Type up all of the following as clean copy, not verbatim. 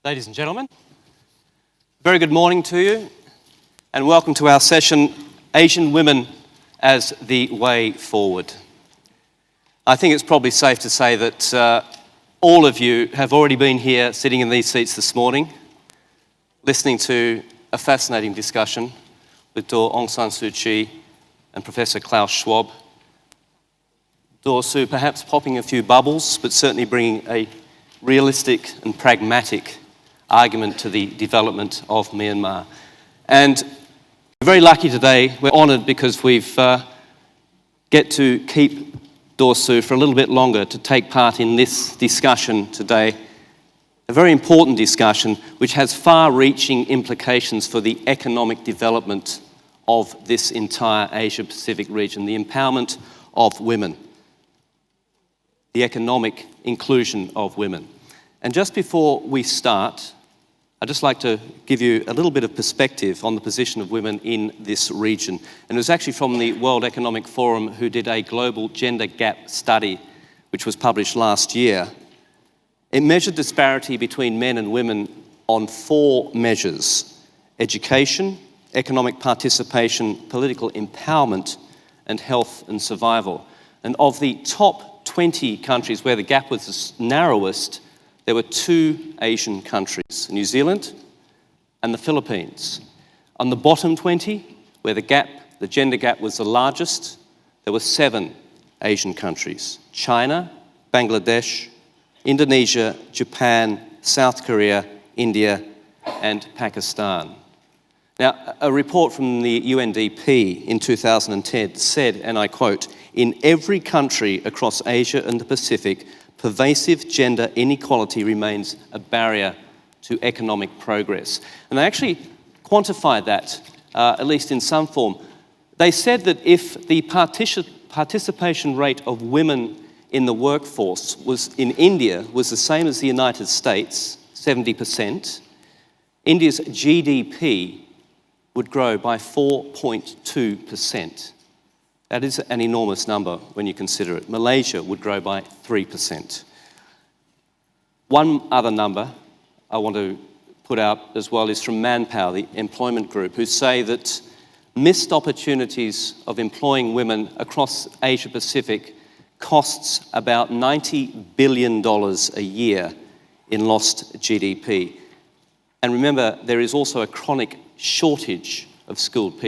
Ladies and gentlemen, very good morning to you and welcome to our session, Asian Women as the Way Forward. I think it's probably safe to say that all of you have already been here sitting in these seats this morning, listening to a fascinating discussion with Daw Aung San Suu Kyi and Professor Klaus Schwab. Daw Suu perhaps popping a few bubbles, but certainly bringing a realistic and pragmatic argument to the development of Myanmar. And we're very lucky today, we're honoured because we've get to keep Daw Suu for a little bit longer to take part in this discussion today, a very important discussion which has far-reaching implications for the economic development of this entire Asia-Pacific region, the empowerment of women, the economic inclusion of women. And just before we start, I'd just like to give you a little bit of perspective on the position of women in this region. And it was actually from the World Economic Forum who did a global gender gap study, which was published last year. It measured disparity between men and women on 4 measures: education, economic participation, political empowerment, and health and survival. And of the top 20 countries where the gap was the narrowest, there were 2 Asian countries, New Zealand and the Philippines. On the bottom 20, where the gender gap was the largest, there were 7 Asian countries: China, Bangladesh, Indonesia, Japan, South Korea, India, and Pakistan. Now, a report from the UNDP in 2010 said, and I quote, "In every country across Asia and the Pacific, pervasive gender inequality remains a barrier to economic progress." And they actually quantified that, at least in some form. They said that if the participation rate of women in the workforce in India was the same as the United States, 70%, India's GDP would grow by 4.2%. That is an enormous number when you consider it. Malaysia would grow by 3%. One other number I want to put out as well is from Manpower, the employment group, who say that missed opportunities of employing women across Asia Pacific costs about $90 billion a year in lost GDP. And remember, there is also a chronic shortage of skilled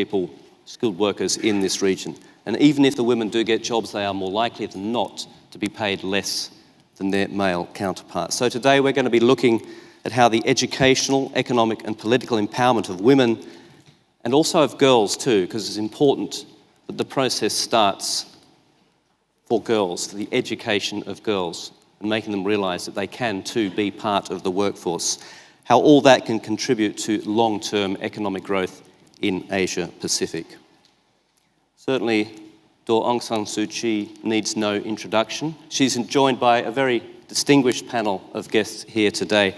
workers in this region. And even if the women do get jobs, they are more likely than not to be paid less than their male counterparts. So today we're going to be looking at how the educational, economic and political empowerment of women, and also of girls too, because it's important that the process starts for girls, for the education of girls, and making them realise that they can too be part of the workforce, how all that can contribute to long-term economic growth in Asia Pacific. Certainly, Daw Aung San Suu Kyi needs no introduction. She's joined by a very distinguished panel of guests here today.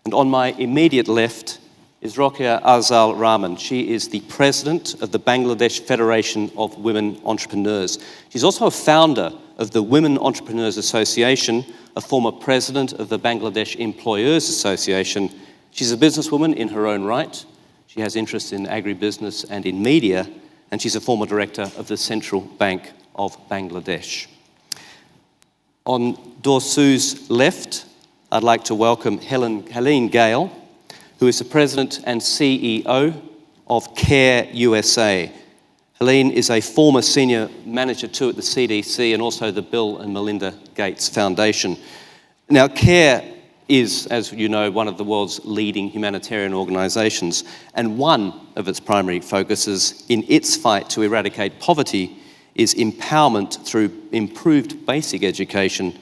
And on my immediate left is Rokia Afzal Rahman. She is the president of the Bangladesh Federation of Women Entrepreneurs. She's also a founder of the Women Entrepreneurs Association, a former president of the Bangladesh Employers Association. She's a businesswoman in her own right. She has interests in agribusiness and in media, and she's a former director of the Central Bank of Bangladesh. On Daw Suu's left, I'd like to welcome Helene Gayle, who is the president and CEO of CARE USA. Helene is a former senior manager too at the CDC and also the Bill and Melinda Gates Foundation. Now, CARE is, as you know, one of the world's leading humanitarian organisations, and one of its primary focuses in its fight to eradicate poverty is empowerment through improved basic education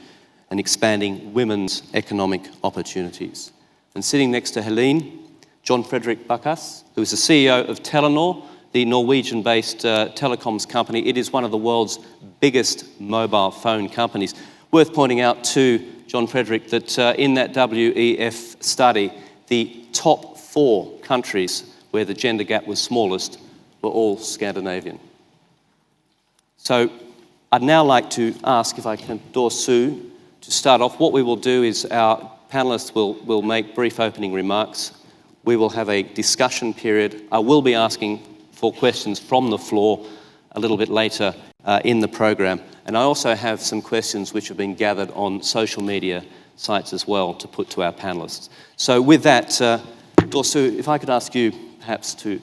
and expanding women's economic opportunities. And sitting next to Helene, Fredrik Baksaas, who is the CEO of Telenor, the Norwegian-based telecoms company. It is one of the world's biggest mobile phone companies. Worth pointing out to Fredrik that in that WEF study, the top 4 countries where the gender gap was smallest were all Scandinavian. So I'd now like to ask, if I can, Daw Suu, to start off. What we will do is our panellists will make brief opening remarks. We will have a discussion period. I will be asking for questions from the floor a little bit later in the program. And I also have some questions which have been gathered on social media sites as well to put to our panellists. So with that, Dorsu, if I could ask you perhaps to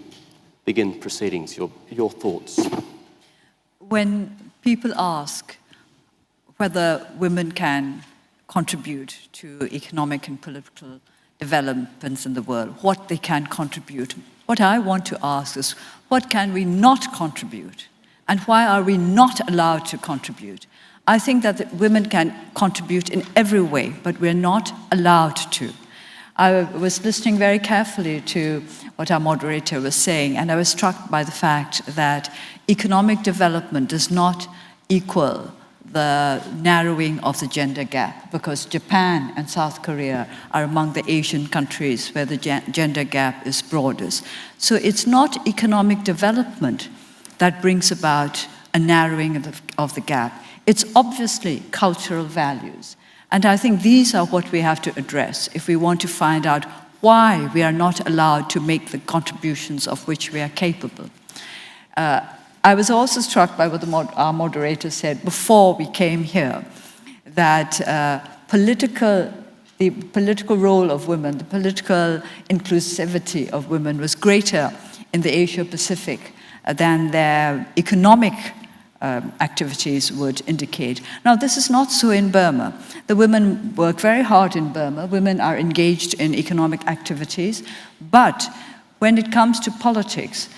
begin proceedings, your thoughts. When people ask whether women can contribute to economic and political developments in the world, what they can contribute, what I want to ask is, what can we not contribute? And why are we not allowed to contribute? I think that women can contribute in every way, but we're not allowed to. I was listening very carefully to what our moderator was saying, and I was struck by the fact that economic development does not equal the narrowing of the gender gap, because Japan and South Korea are among the Asian countries where the gender gap is broadest. So it's not economic development that brings about a narrowing of the gap. It's obviously cultural values. And I think these are what we have to address if we want to find out why we are not allowed to make the contributions of which we are capable. I was also struck by what our moderator said before we came here, that the political role of women, the political inclusivity of women was greater in the Asia-Pacific than their economic activities would indicate. Now, this is not so in Burma. The women work very hard in Burma. Women are engaged in economic activities. But when it comes to politics,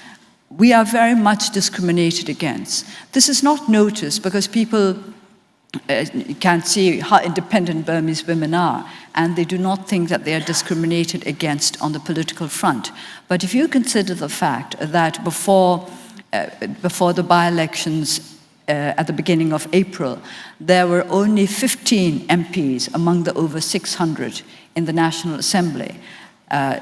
we are very much discriminated against. This is not noticed because people can see how independent Burmese women are, and they do not think that they are discriminated against on the political front. But if you consider the fact that before the by-elections at the beginning of April, there were only 15 MPs among the over 600 in the National Assembly.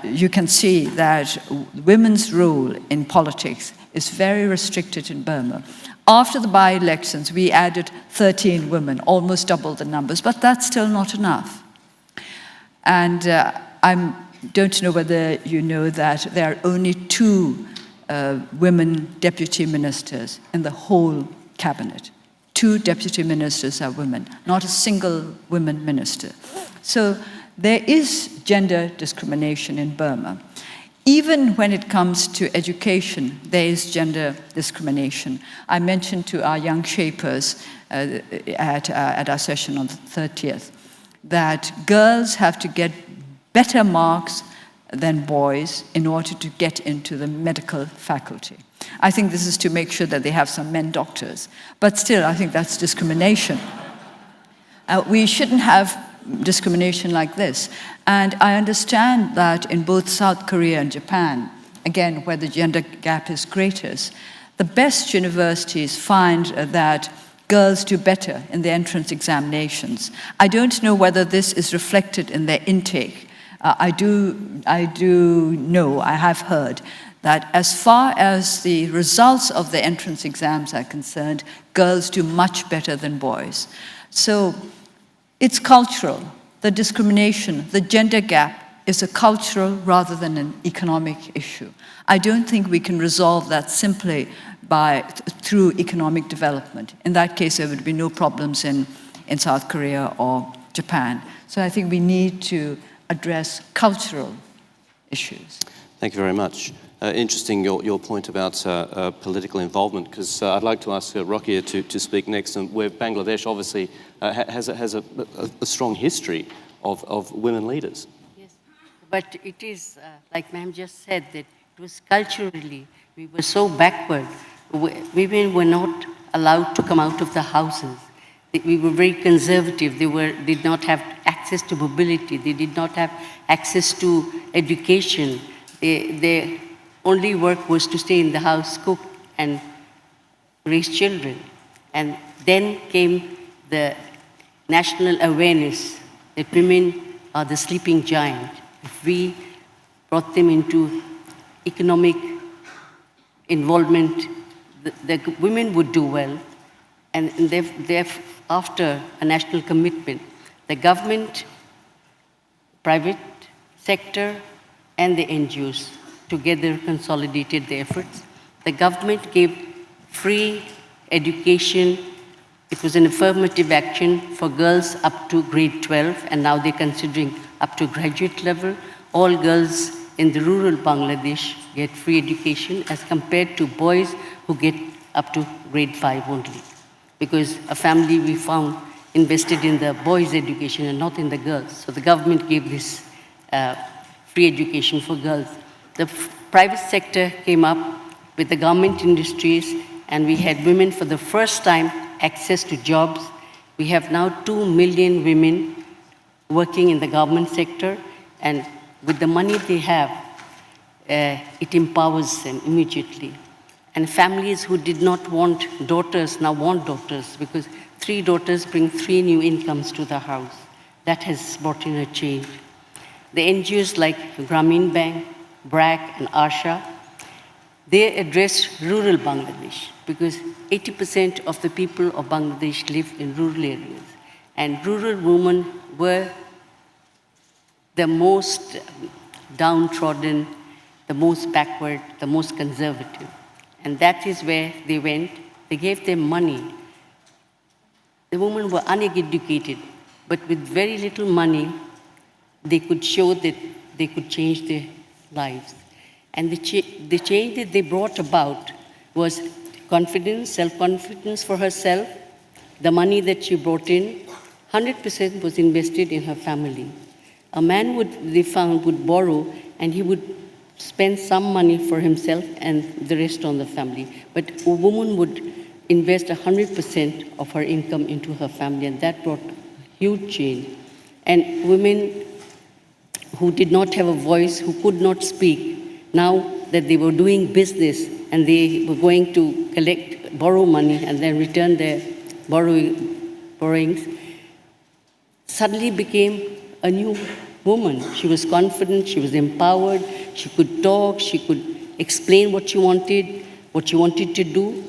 You can see that women's role in politics is very restricted in Burma. After the by-elections, we added 13 women, almost double the numbers, but that's still not enough. And I don't know whether you know that there are only 2 women deputy ministers in the whole cabinet. 2 deputy ministers are women, not a single woman minister. So there is gender discrimination in Burma. Even when it comes to education, there is gender discrimination. I mentioned to our young shapers at our session on the 30th that girls have to get better marks than boys in order to get into the medical faculty. I think this is to make sure that they have some men doctors. But still, I think that's discrimination. We shouldn't have discrimination like this. And I understand that in both South Korea and Japan, again, where the gender gap is greatest, the best universities find that girls do better in the entrance examinations. I don't know whether this is reflected in their intake. I do know, I have heard, that as far as the results of the entrance exams are concerned, girls do much better than boys. So it's cultural. The discrimination, the gender gap is a cultural rather than an economic issue. I don't think we can resolve that simply through economic development. In that case, there would be no problems in South Korea or Japan. So I think we need to address cultural issues. Thank you very much. Interesting your point about political involvement, because I'd like to ask Rokia to speak next, and where Bangladesh obviously has a strong history of women leaders. Yes, but it is, like ma'am just said, that it was culturally, we were so backward. Women were not allowed to come out of the houses. We were very conservative. They did not have access to mobility. They did not have access to education. Their only work was to stay in the house, cook, and raise children. And then came the national awareness that women are the sleeping giant. If we brought them into economic involvement, the women would do well. And after a national commitment, the government private sector and the NGOs together consolidated their efforts. The government gave free education. It was an affirmative action for girls up to grade 12, and now they're considering up to graduate level. All girls in the rural Bangladesh get free education as compared to boys who get up to grade 5 only. Because a family we found invested in the boys' education and not in the girls. So the government gave this free education for girls. The private sector came up with the government industries, and we had women for the first time access to jobs. We have now 2 million women working in the government sector, and with the money they have, it empowers them immediately. And families who did not want daughters now want daughters, because 3 daughters bring 3 new incomes to the house. That has brought in a change. The NGOs like Grameen Bank, BRAC, and ASHA, they address rural Bangladesh, because 80% of the people of Bangladesh live in rural areas. And rural women were the most downtrodden, the most backward, the most conservative. And that is where they went. They gave them money. The women were uneducated, but with very little money, they could show that they could change their lives. And the change that they brought about was confidence, self-confidence for herself. The money that she brought in, 100% was invested in her family. A man they found would borrow, and he would spend some money for himself and the rest on the family. But a woman would invest 100% of her income into her family, and that brought huge change. And women who did not have a voice, who could not speak, now that they were doing business and they were going to borrow money and then return their borrowings, suddenly became a new woman. She was confident, she was empowered, she could talk, she could explain what she wanted to do.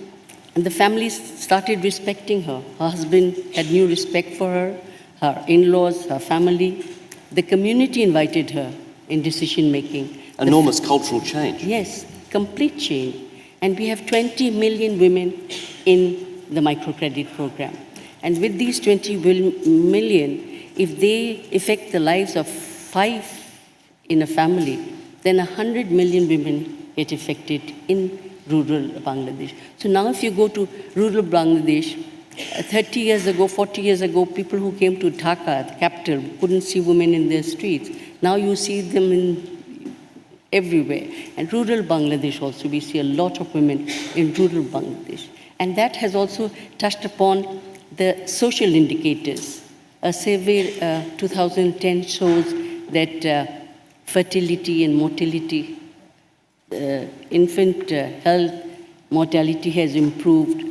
And the family started respecting her. Her husband had new respect for her, her in-laws, her family. The community invited her in decision-making. Enormous cultural change. Yes, complete change. And we have 20 million women in the microcredit program. And with these 20 million, if they affect the lives of 5 in a family, then 100 million women get affected in rural Bangladesh. So now if you go to rural Bangladesh, 30 years ago, 40 years ago, people who came to Dhaka, the capital, couldn't see women in their streets. Now you see them everywhere. And rural Bangladesh also, we see a lot of women in rural Bangladesh. And that has also touched upon the social indicators. A survey 2010 shows that fertility and mortality, infant health mortality has improved,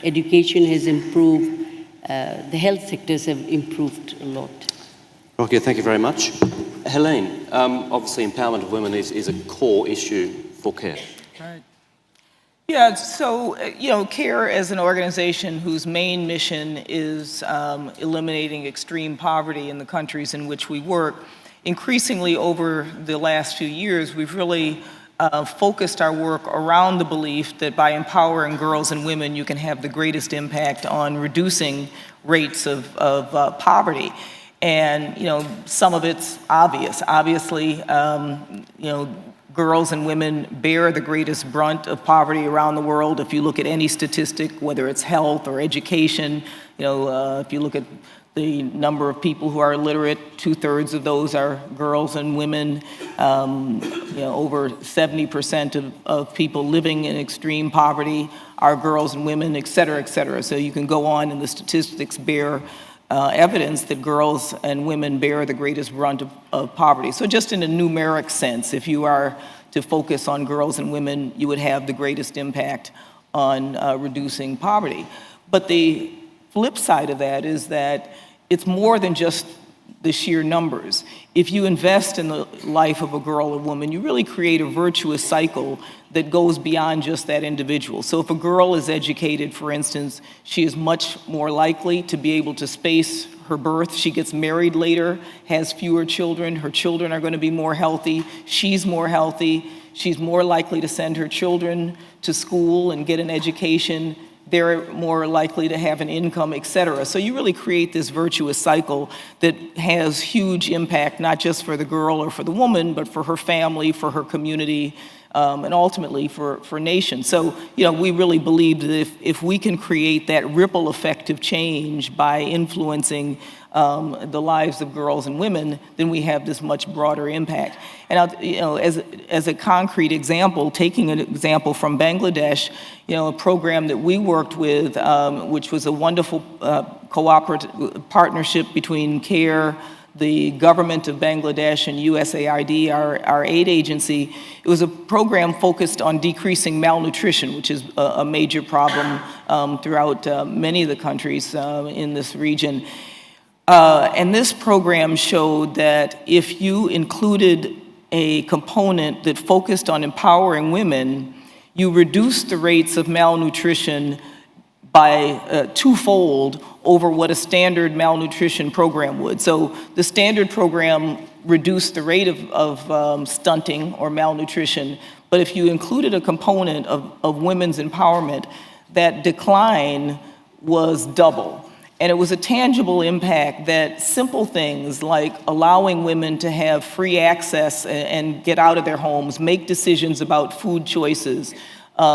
education has improved, the health sectors have improved a lot. Rokia, thank you very much. Helene, obviously empowerment of women is a core issue for CARE. Right. Yeah, so, CARE as an organization whose main mission is eliminating extreme poverty in the countries in which we work, increasingly over the last few years, we've really focused our work around the belief that by empowering girls and women, you can have the greatest impact on reducing rates of poverty. And, some of it's obvious. Obviously, girls and women bear the greatest brunt of poverty around the world. If you look at any statistic, whether it's health or education, if you look at the number of people who are illiterate, 2/3 of those are girls and women. Over 70% of people living in extreme poverty are girls and women, et cetera, et cetera. So you can go on, and the statistics bear evidence that girls and women bear the greatest brunt of poverty. So just in a numeric sense, if you are to focus on girls and women, you would have the greatest impact on reducing poverty. But the flip side of that is that it's more than just the sheer numbers. If you invest in the life of a girl or woman, you really create a virtuous cycle that goes beyond just that individual. So if a girl is educated, for instance, she is much more likely to be able to space her birth. She gets married later, has fewer children. Her children are going to be more healthy. She's more healthy. She's more likely to send her children to school and get an education. They're more likely to have an income, et cetera. So you really create this virtuous cycle that has huge impact, not just for the girl or for the woman, but for her family, for her community, and ultimately for nations. So, we really believe that if we can create that ripple effect of change by influencing the lives of girls and women, then we have this much broader impact. And as a concrete example, taking an example from Bangladesh, a program that we worked with, which was a wonderful cooperative partnership between CARE, the government of Bangladesh, and USAID, our aid agency. It was a program focused on decreasing malnutrition, which is a major problem throughout many of the countries in this region. And this program showed that if you included a component that focused on empowering women, you reduced the rates of malnutrition by twofold over what a standard malnutrition program would. So the standard program reduced the rate of stunting or malnutrition, but if you included a component of women's empowerment, that decline was double. And it was a tangible impact that simple things like allowing women to have free access and get out of their homes, make decisions about food choices,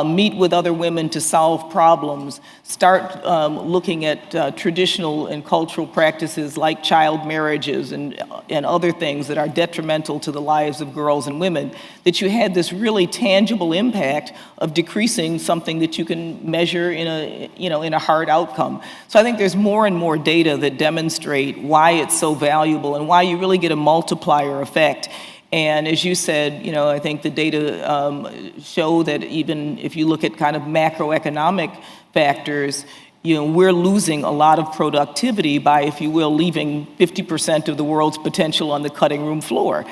meet with other women to solve problems, start looking at traditional and cultural practices like child marriages and other things that are detrimental to the lives of girls and women, that you had this really tangible impact of decreasing something that you can measure in a hard outcome. So I think there's more and more data that demonstrate why it's so valuable and why you really get a multiplier effect. And as you said, I think the data show that even if you look at kind of macroeconomic factors, we're losing a lot of productivity by, if you will, leaving 50% of the world's potential on the cutting room floor.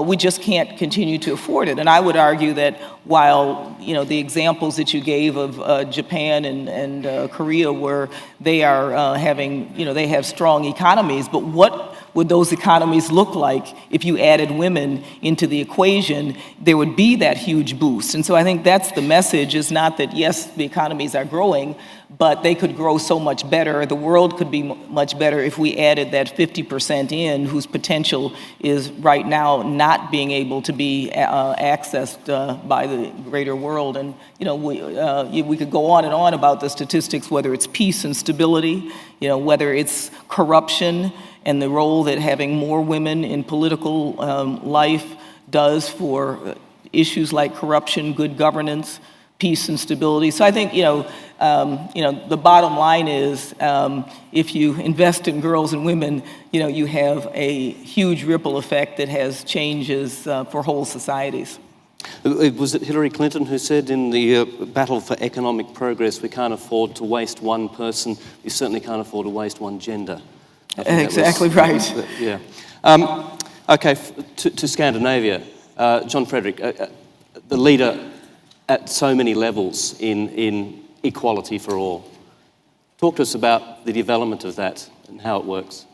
We just can't continue to afford it. And I would argue that while, the examples that you gave of Japan and Korea, where they are having, they have strong economies, but what would those economies look like if you added women into the equation? There would be that huge boost. And so I think that's the message, is not that, yes, the economies are growing, but they could grow so much better. The world could be much better if we added that 50% in, whose potential is right now not being able to be accessed by the greater world. And we could go on and on about the statistics, whether it's peace and stability, whether it's corruption and the role that having more women in political life does for issues like corruption, good governance, peace and stability. So I think, the bottom line is, if you invest in girls and women, you have a huge ripple effect that has changes for whole societies. Was it Hillary Clinton who said in the battle for economic progress, we can't afford to waste one person, we certainly can't afford to waste one gender? Exactly right. Yeah. Okay, to Scandinavia. John Fredrik, the leader at so many levels in equality for all. Talk to us about the development of that and how it works.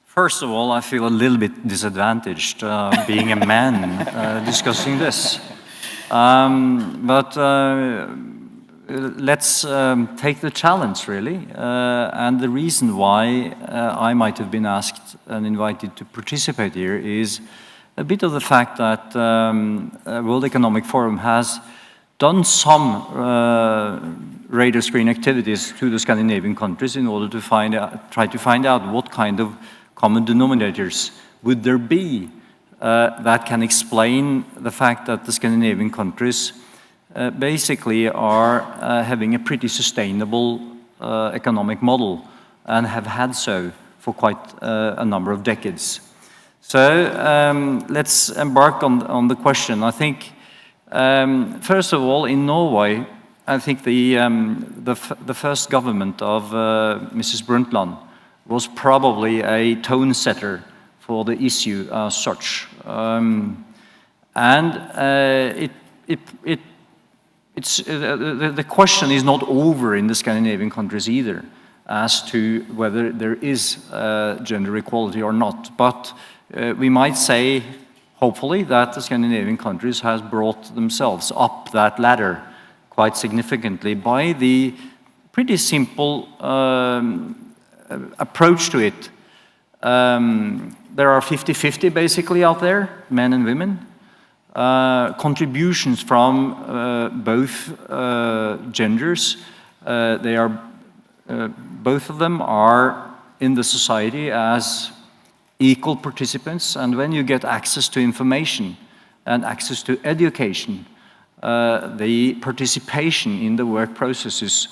First of all, I feel a little bit disadvantaged being a man discussing this. But let's take the challenge, really. And the reason why I might have been asked and invited to participate here is a bit of the fact that World Economic Forum has done some radar screen activities to the Scandinavian countries in order to try to find out what kind of common denominators would there be that can explain the fact that the Scandinavian countries basically are having a pretty sustainable economic model and have had so for quite a number of decades. So let's embark on the question. I think, first of all, in Norway, I think the first government of Mrs. Brundtland was probably a tone setter for the issue as such. The question is not over in the Scandinavian countries either. as to whether there is gender equality or not. But we might say, hopefully, that the Scandinavian countries has brought themselves up that ladder quite significantly by the pretty simple approach to it. There are 50-50 basically out there, men and women. Contributions from both genders, both of them are in the society as equal participants, and when you get access to information and access to education, the participation in the work processes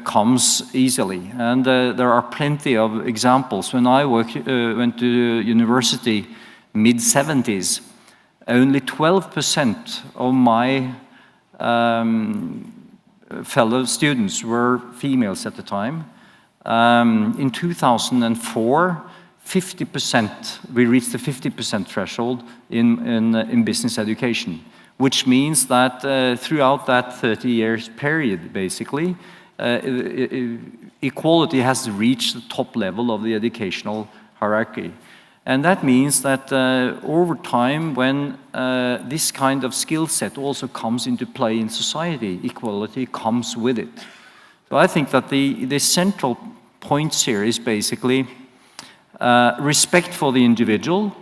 comes easily. And there are plenty of examples. When I went to university mid-70s, only 12% of my fellow students were females at the time. In 2004, 50%, we reached the 50% threshold in business education, which means that throughout that 30 years period, basically, equality has reached the top level of the educational hierarchy. And that means that over time, when this kind of skill set also comes into play in society, equality comes with it. So I think that the central points here is basically respect for the individual,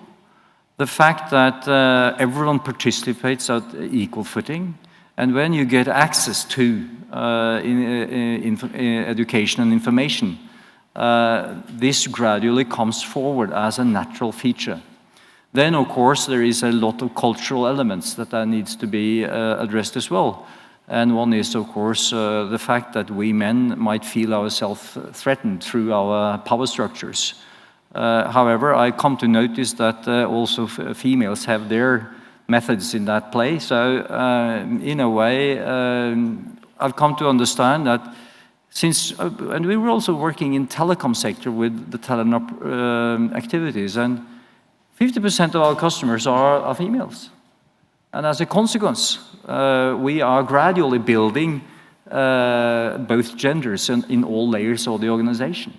the fact that everyone participates at equal footing, and when you get access to education and information, this gradually comes forward as a natural feature. Then, of course, there is a lot of cultural elements that needs to be addressed as well. And one is, of course, the fact that we men might feel ourselves threatened through our power structures. However, I come to notice that also females have their methods in that play. So, in a way, I've come to understand that since, and we were also working in telecom sector with the Telenor activities, and 50% of our customers are females. And as a consequence, we are gradually building both genders in all layers of the organization.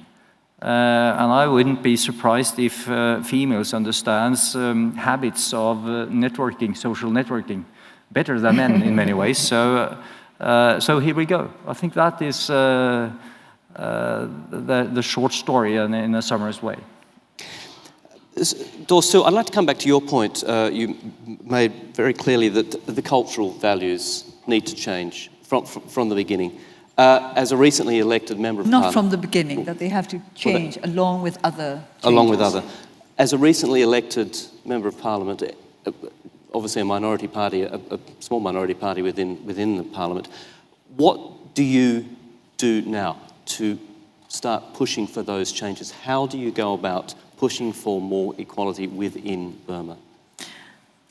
And I wouldn't be surprised if females understands habits of networking, social networking, better than men in many ways. So here we go. I think that is the short story in a summarized way. Dorstu, I'd like to come back to your point. You made very clearly that the cultural values need to change from the beginning. As a recently elected member of Parliament... Not from the beginning, that they have to change along with other changes. Along with other. As a recently elected member of Parliament, obviously a minority party, a small minority party within the Parliament, what do you do now to start pushing for those changes? How do you go about pushing for more equality within Burma?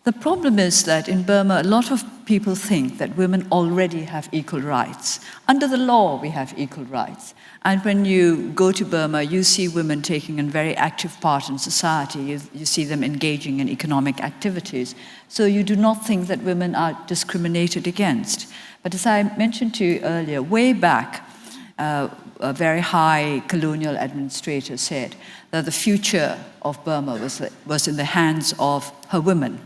The problem is that in Burma, a lot of people think that women already have equal rights. Under the law, we have equal rights. And when you go to Burma, you see women taking a very active part in society. You see them engaging in economic activities. So you do not think that women are discriminated against. But as I mentioned to you earlier, way back, a very high colonial administrator said that the future of Burma was in the hands of her women,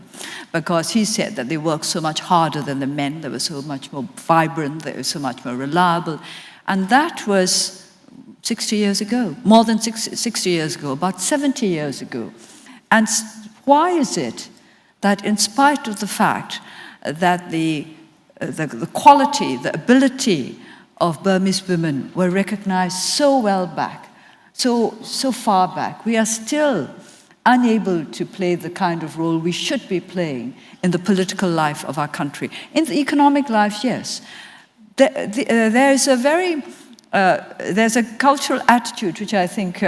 because he said that they worked so much harder than the men, they were so much more vibrant, they were so much more reliable. And that was 60 years ago, more than 60 years ago, about 70 years ago. And why is it that in spite of the fact that the quality, the ability of Burmese women were recognized so well back, so far back, we are still unable to play the kind of role we should be playing in the political life of our country. In the economic life, yes. There's a cultural attitude which I think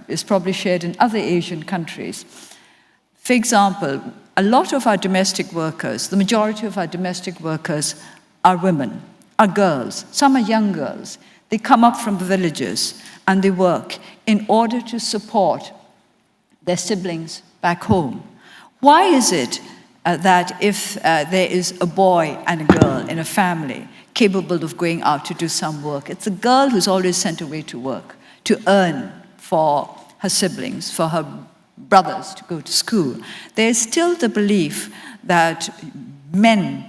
is probably shared in other Asian countries. For example, a lot of our domestic workers, the majority of our domestic workers are women, are girls. Some are young girls. They come up from the villages and they work in order to support their siblings back home. Why is it that if there is a boy and a girl in a family capable of going out to do some work, it's a girl who's always sent away to work to earn for her siblings, for her brothers to go to school. There is still the belief that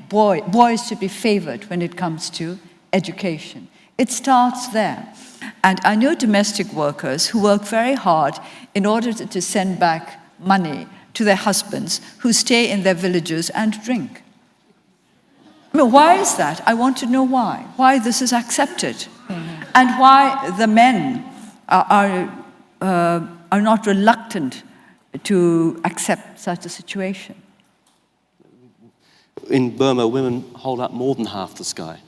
boys should be favored when it comes to education. It starts there. And I know domestic workers who work very hard in order to send back money to their husbands who stay in their villages and drink. I mean, why is that? I want to know why this is accepted, and why the men are not reluctant to accept such a situation. In Burma, women hold up more than half the sky.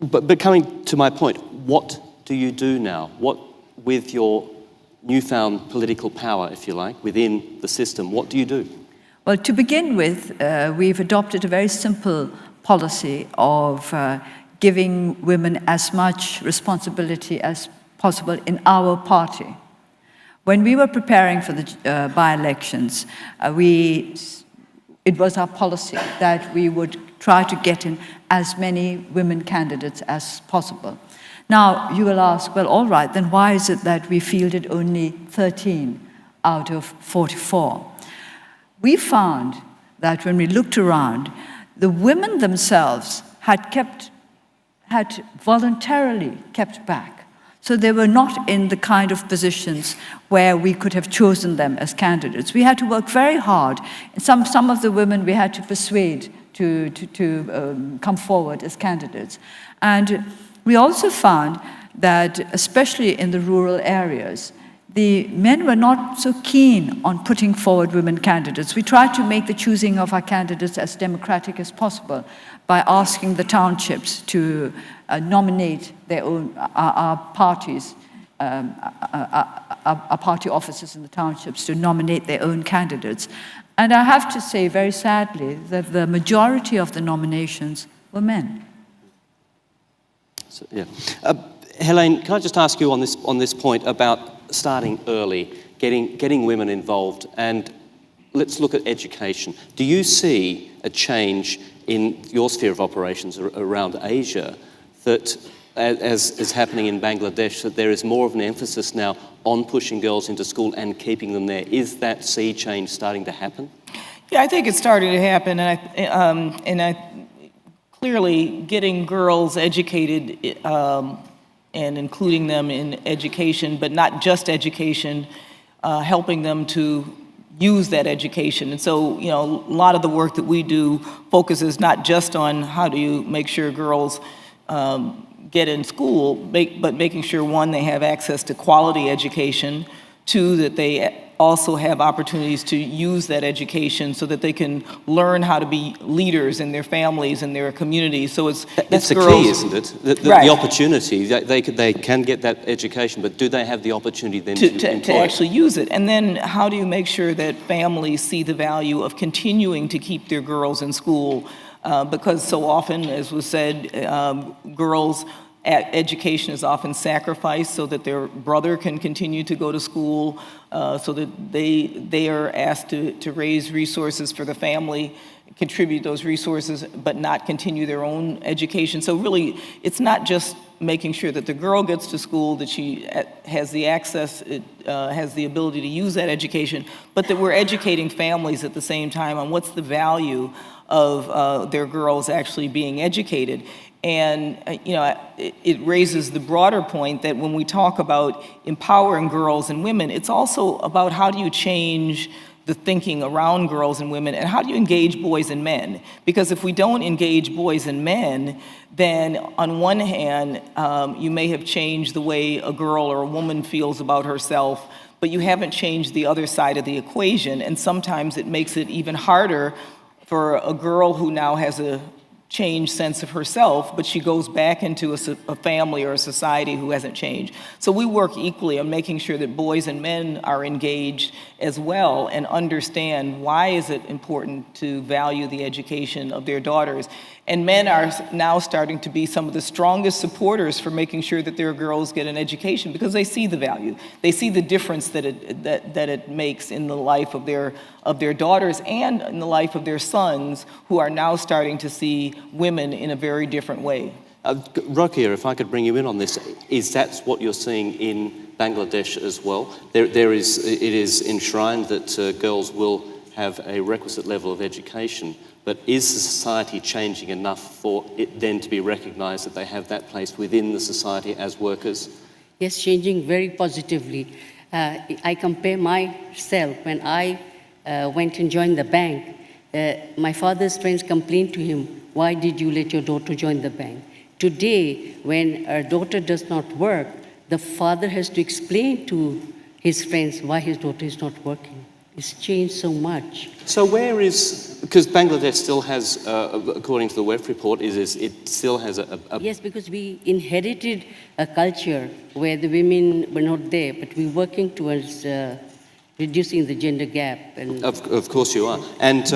But coming to my point, what do you do now? What, with your newfound political power, if you like, within the system, what do you do? Well, to begin with, we've adopted a very simple policy of giving women as much responsibility as possible in our party. When we were preparing for the by-elections, it was our policy that we would try to get in as many women candidates as possible. Now, you will ask, well, all right, then why is it that we fielded only 13 out of 44? We found that when we looked around, the women themselves had voluntarily kept back. So they were not in the kind of positions where we could have chosen them as candidates. We had to work very hard. Some of the women we had to persuade to come forward as candidates. And we also found that, especially in the rural areas, the men were not so keen on putting forward women candidates. We tried to make the choosing of our candidates as democratic as possible by asking the townships to nominate their own, our parties, our party officers in the townships to nominate their own candidates. And I have to say, very sadly, that the majority of the nominations were men. So, yeah. Helene, can I just ask you on this point about starting early, getting women involved, and let's look at education. Do you see a change in your sphere of operations around Asia that, as is happening in Bangladesh, that there is more of an emphasis now on pushing girls into school and keeping them there? Is that sea change starting to happen? Yeah, I think it's starting to happen, and clearly getting girls educated and including them in education, but not just education, helping them to use that education. And so, a lot of the work that we do focuses not just on how do you make sure girls get in school, but making sure, one, they have access to quality education, two, that they also have opportunities to use that education so that they can learn how to be leaders in their families and their communities. So that's the girls, key, isn't it? Right. The opportunity. They can get that education, but do they have the opportunity then to actually use it? And then how do you make sure that families see the value of continuing to keep their girls in school? Because so often, as was said, girls' education is often sacrificed so that their brother can continue to go to school, so that they are asked to raise resources for the family, contribute those resources, but not continue their own education. So really, it's not just making sure that the girl gets to school, that she has the access, has the ability to use that education, but that we're educating families at the same time on what's the value of their girls actually being educated. And it raises the broader point that when we talk about empowering girls and women, it's also about how do you change the thinking around girls and women, and how do you engage boys and men? Because if we don't engage boys and men, then on one hand, you may have changed the way a girl or a woman feels about herself, but you haven't changed the other side of the equation, and sometimes it makes it even harder for a girl who now has a changed sense of herself, but she goes back into a family or a society who hasn't changed. So we work equally on making sure that boys and men are engaged as well and understand why is it important to value the education of their daughters. And men are now starting to be some of the strongest supporters for making sure that their girls get an education because they see the value. They see the difference that it makes in the life of their daughters and in the life of their sons, who are now starting to see women in a very different way. Rokia, if I could bring you in on this, is that what you're seeing in Bangladesh as well? It is enshrined that girls will have a requisite level of education, but is the society changing enough for it then to be recognised that they have that place within the society as workers? Yes, changing very positively. I compare myself when I went and joined the bank. My father's friends complained to him, why did you let your daughter join the bank? Today, when a daughter does not work, the father has to explain to his friends why his daughter is not working. It's changed so much. So where is, because Bangladesh still has, according to the WEF report, it still has a... Yes, because we inherited a culture where the women were not there, but we're working towards reducing the gender gap. And Of course you are. And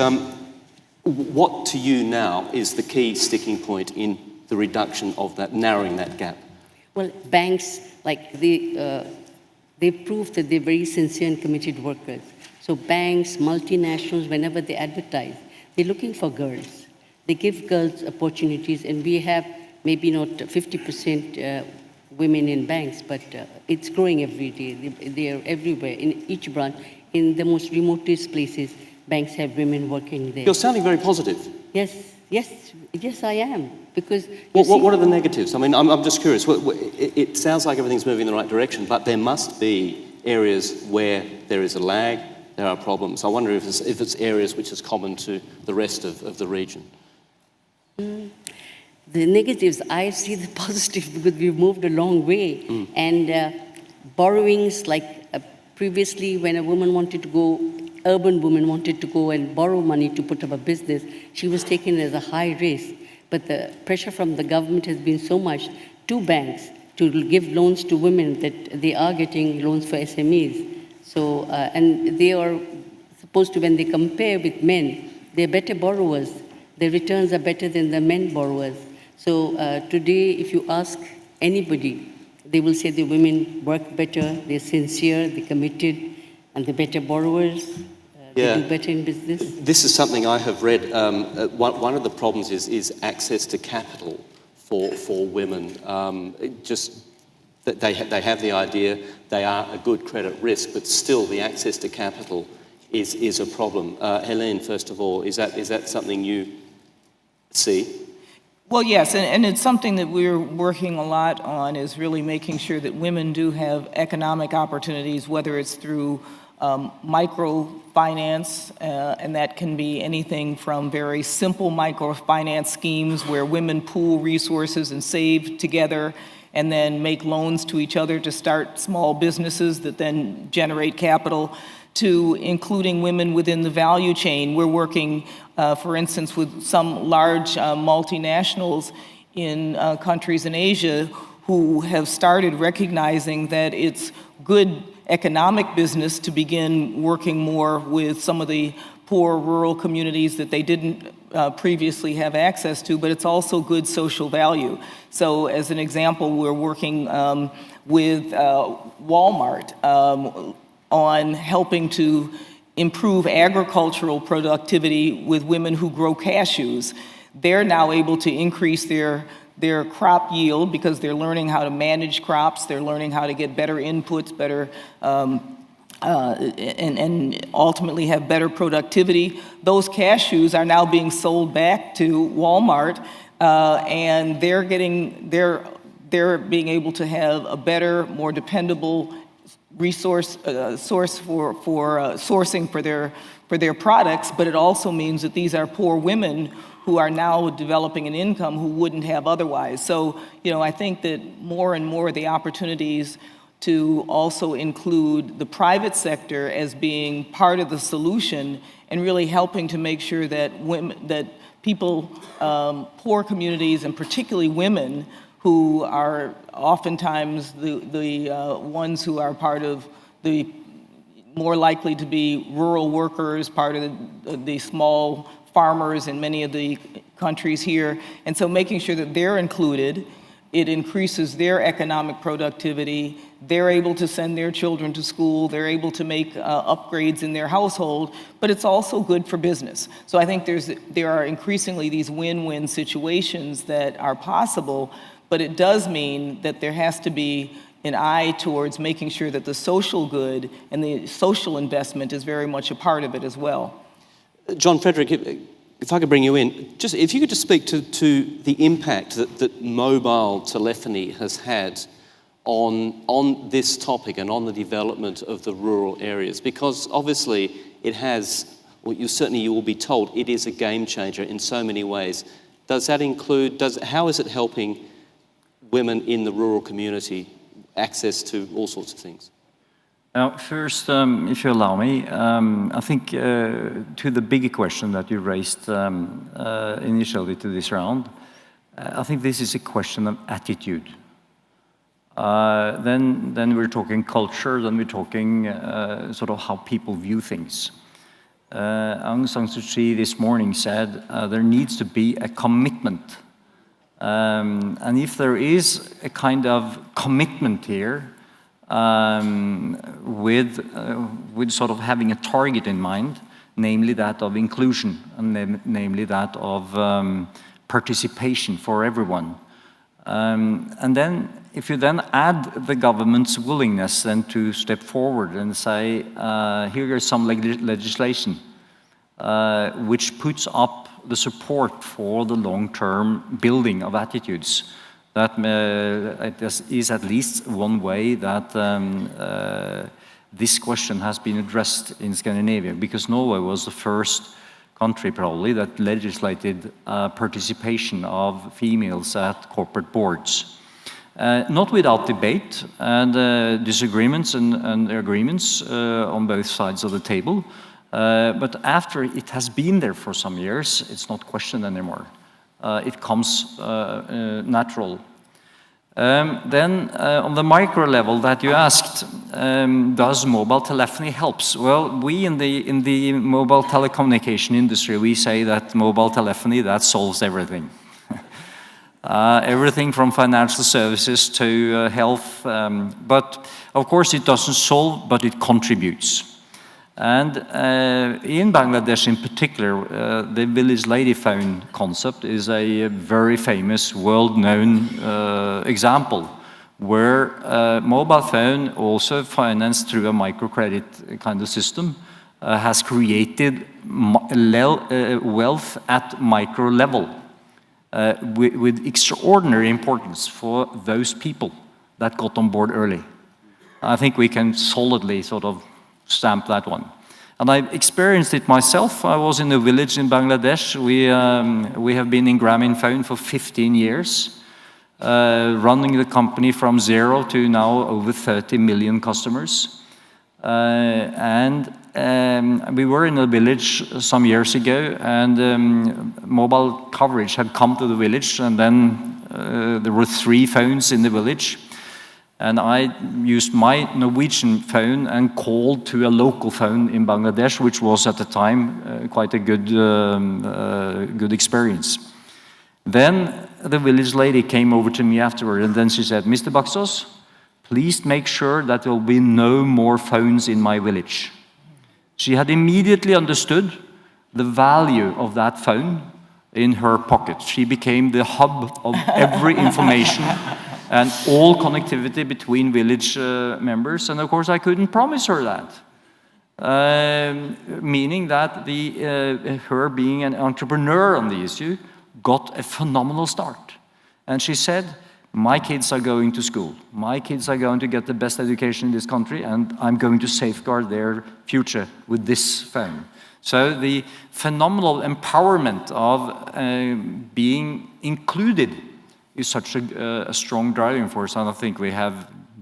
what to you now is the key sticking point in the reduction of that, narrowing that gap? Well, banks, like they prove that they're very sincere and committed workers. So banks, multinationals, whenever they advertise, they're looking for girls. They give girls opportunities, and we have maybe not 50% women in banks, but it's growing every day. They are everywhere, in each branch. In the most remotest places, banks have women working there. You're sounding very positive. Yes, I am. Because what are the negatives? I mean, I'm just curious. It sounds like everything's moving in the right direction, but there must be areas where there is a lag, there are problems. I wonder if it's areas which is common to the rest of the region. The negatives, I see the positive because we've moved a long way. And borrowings, like previously when a woman wanted to go, urban woman wanted to go and borrow money to put up a business, she was taken as a high risk. But the pressure from the government has been so much to banks to give loans to women that they are getting loans for SMEs. So, and they are supposed to, when they compare with men, they're better borrowers. Their returns are better than the men borrowers. So today, if you ask anybody, they will say the women work better, they're sincere, they're committed, and they're better borrowers. They do better in business. This is something I have read. One of the problems is access to capital for women. Just that they have the idea they are a good credit risk, but still the access to capital is a problem. Helene, first of all, is that something you see? Well, yes, and it's something that we're working a lot on, is really making sure that women do have economic opportunities, whether it's through microfinance, and that can be anything from very simple microfinance schemes where women pool resources and save together and then make loans to each other to start small businesses that then generate capital, to including women within the value chain. We're working, for instance, with some large multinationals in countries in Asia who have started recognizing that it's good economic business to begin working more with some of the poor rural communities that they didn't previously have access to, but it's also good social value. So as an example, we're working with Walmart on helping to improve agricultural productivity with women who grow cashews. They're now able to increase their crop yield because they're learning how to manage crops, they're learning how to get better inputs, better and ultimately have better productivity. Those cashews are now being sold back to Walmart, and they're being able to have a better, more dependable source for sourcing for their products. But it also means that these are poor women who are now developing an income who wouldn't have otherwise. So, I think that more and more the opportunities to also include the private sector as being part of the solution and really helping to make sure that people, poor communities, and particularly women, who are oftentimes the ones who are part of the more likely to be rural workers, part of the small farmers in many of the countries here. And so making sure that they're included it increases their economic productivity. They're able to send their children to school. They're able to make upgrades in their household, but it's also good for business. So I think there are increasingly these win-win situations that are possible, but it does mean that there has to be an eye towards making sure that the social good and the social investment is very much a part of it as well. John, Fredrik, if I could bring you in, just if you could just speak to the impact that mobile telephony has had on this topic and on the development of the rural areas, because obviously it has, well, you will be told, it is a game changer in so many ways. Does that include, how is it helping women in the rural community access to all sorts of things? Now, first, if you allow me, I think to the bigger question that you raised initially to this round, I think this is a question of attitude. Then we're talking culture, then we're talking sort of how people view things. Aung San Suu Kyi this morning said there needs to be a commitment. And if there is a kind of commitment here, with sort of having a target in mind, namely that of inclusion, and namely that of participation for everyone. And then, if you then add the government's willingness then to step forward and say, here is some legislation which puts up the support for the long-term building of attitudes, that is at least one way that this question has been addressed in Scandinavia, because Norway was the first country probably that legislated participation of females at corporate boards. Not without debate and disagreements and agreements on both sides of the table, but after it has been there for some years, it's not questioned anymore. It comes natural. Then on the micro level that you asked, does mobile telephony helps? Well, we in the mobile telecommunication industry, we say that mobile telephony, that solves everything. Everything from financial services to health, but of course it doesn't solve, but it contributes. And in Bangladesh in particular, the village lady phone concept is a very famous, world-known example, where mobile phone, also financed through a microcredit kind of system, has created wealth at micro level, with extraordinary importance for those people that got on board early. I think we can solidly sort of stamp that one. And I experienced it myself. I was in a village in Bangladesh. We have been in Grameenphone for 15 years, running the company from 0 to now over 30 million customers. And we were in a village some years ago, and mobile coverage had come to the village, and then there were 3 phones in the village. And I used my Norwegian phone and called to a local phone in Bangladesh, which was at the time quite a good experience. Then the village lady came over to me afterward, and then she said, "Mr. Baksaas, please make sure that there will be no more phones in my village." She had immediately understood the value of that phone in her pocket. She became the hub of every information and all connectivity between village members. And of course, I couldn't promise her that. Meaning that her being an entrepreneur on the issue got a phenomenal start. And she said, "My kids are going to school. My kids are going to get the best education in this country, and I'm going to safeguard their future with this phone." So the phenomenal empowerment of being included is such a strong driving force, and I think we have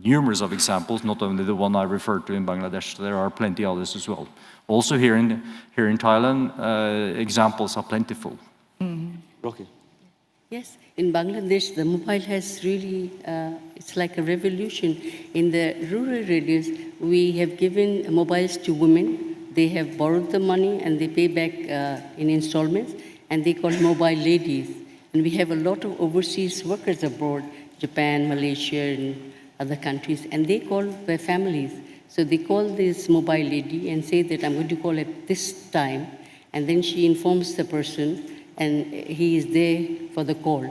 numerous of examples, not only the one I referred to in Bangladesh, there are plenty others as well. Also here in Thailand, examples are plentiful. Rokia. Yes, in Bangladesh, the mobile has really, it's like a revolution. In the rural areas, we have given mobiles to women. They have borrowed the money and they pay back in installments, and they call mobile ladies. And we have a lot of overseas workers abroad. Japan, Malaysia, and other countries, and they call their families. So they call this mobile lady and say that I'm going to call at this time, and then she informs the person, and he is there for the call,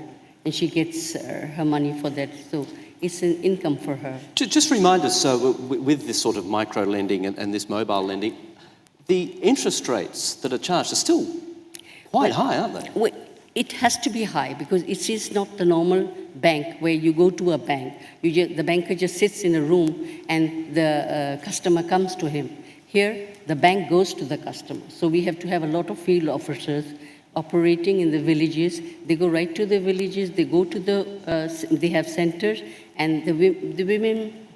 and she gets her money for that. So it's an income for her. Just remind us, with this sort of micro lending and this mobile lending, the interest rates that are charged are still quite high, aren't they? It has to be high because it is not the normal bank where you go to a bank. The banker just sits in a room and the customer comes to him. Here, the bank goes to the customer. So we have to have a lot of field officers operating in the villages. They go right to the villages, they go to they have centers, and the women